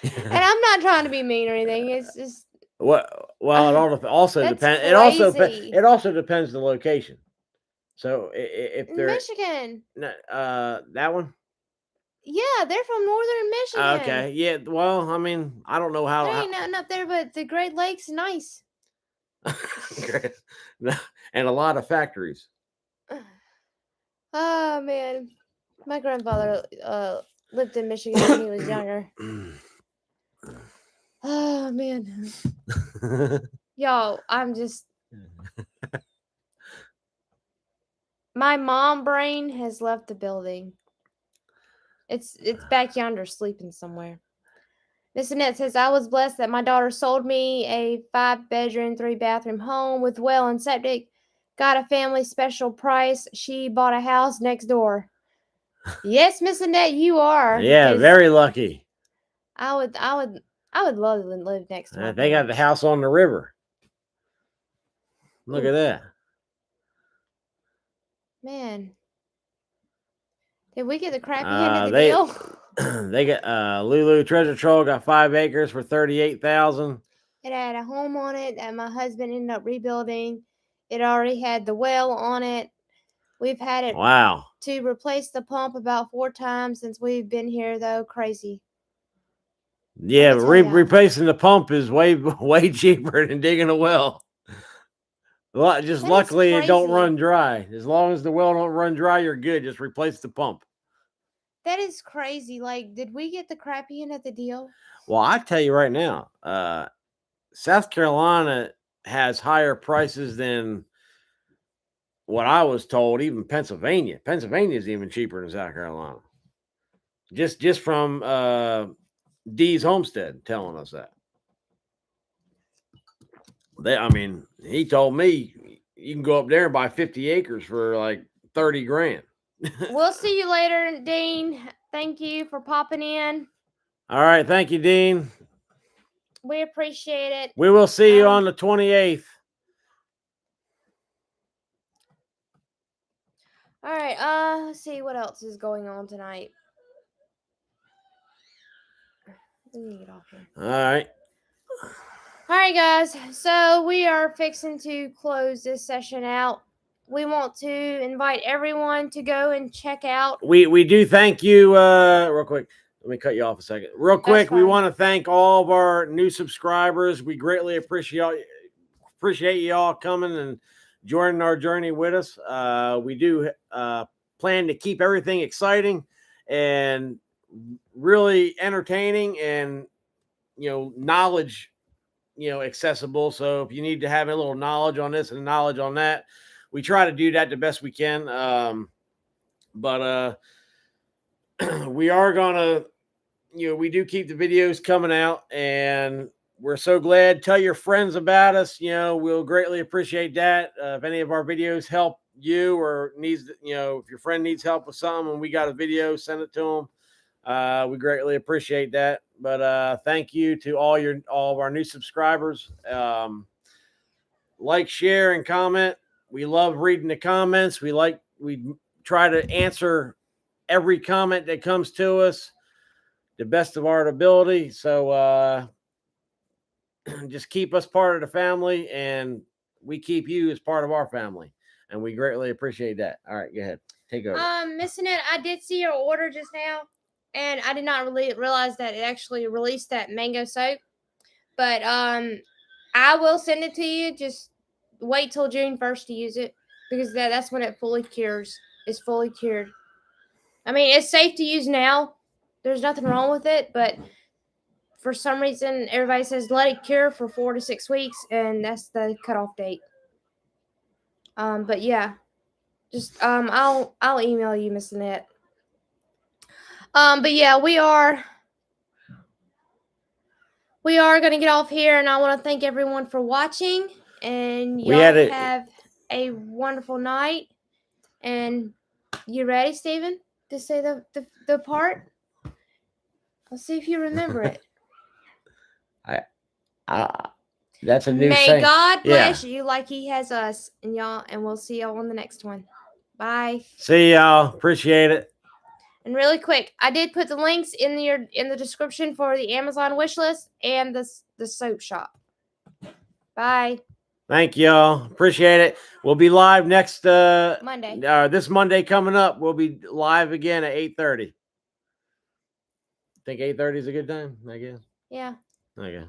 and I'm not trying to be mean or anything. It's just well, it also depends. It also depends the location. So if they're Michigan, that one. Yeah, they're from northern Michigan. Okay, yeah. Well, I don't know how. There ain't nothing up there but the Great Lakes. Nice. And a lot of factories. Oh man. My grandfather lived in Michigan when he was younger. Oh man, y'all, I'm just my mom brain has left the building. It's back yonder sleeping somewhere. Miss Annette says, I was blessed that my daughter sold me a 5-bedroom, 3-bathroom home with well and septic. Got a family special price. She bought a house next door. Yes, Miss Annette, you are. Yeah, very lucky. I would love to live next to my They got the house on the river. Look at that. Man. Did we get the crappy end of the deal? They got Lulu Treasure Troll got 5 acres for $38,000. It had a home on it that my husband ended up rebuilding. It already had the well on it. We've had it to replace the pump about 4 times since we've been here, though. Crazy. Yeah, replacing the pump is way cheaper than digging a well. Just luckily it don't run dry. As long as the well don't run dry, you're good. Just replace the pump. That is crazy. Like, did we get the crappy end of the deal? Well, I tell you right now, South Carolina has higher prices than what I was told. Even Pennsylvania. Pennsylvania is even cheaper than South Carolina. Just from D's Homestead telling us that. He told me you can go up there and buy 50 acres for like 30 grand. We'll see you later, Dean. Thank you for popping in. All right. Thank you, Dean. We appreciate it. We will see you on the 28th. All right. Let's see what else is going on tonight. Let me get off here. All right. All right, guys. So we are fixing to close this session out. We want to invite everyone to go and check out. We do thank you real quick. Let me cut you off a second. Real quick, we want to thank all of our new subscribers. We greatly appreciate you all coming and joining our journey with us. We do plan to keep everything exciting and really entertaining and knowledge accessible. So if you need to have a little knowledge on this and knowledge on that, we try to do that the best we can. But we are gonna, we do keep the videos coming out, and we're so glad. Tell your friends about us. We'll greatly appreciate that. If any of our videos help you or needs, if your friend needs help with something and we got a video, send it to them. We greatly appreciate that. But thank you to all of our new subscribers. Like, share, and comment. We love reading the comments. We try to answer every comment that comes to us the best of our ability. So just keep us part of the family, and we keep you as part of our family, and we greatly appreciate that. All right, go ahead. Take over. Miss Annette, I did see your order just now, and I did not really realize that it actually released that mango soap. But I will send it to you. Just wait till June 1st to use it, because that's when it fully cures. It's fully cured. I mean, it's safe to use now. There's nothing wrong with it, but for some reason, everybody says let it cure for 4 to 6 weeks, and that's the cutoff date. But yeah, just I'll email you, Miss Annette. But yeah, we are gonna get off here, and I want to thank everyone for watching, and y'all have a wonderful night. And you ready, Steven, to say the part? Let's see if you remember it. That's a new May saying. God bless you like He has us, and we'll see y'all on the next one. Bye. See y'all. Appreciate it. And really quick, I did put the links in the description for the Amazon wish list and the soap shop. Bye. Thank y'all. Appreciate it. We'll be live next Monday. This Monday coming up. We'll be live again at 8:30. Think 8:30 is a good time, I guess. Yeah. Okay.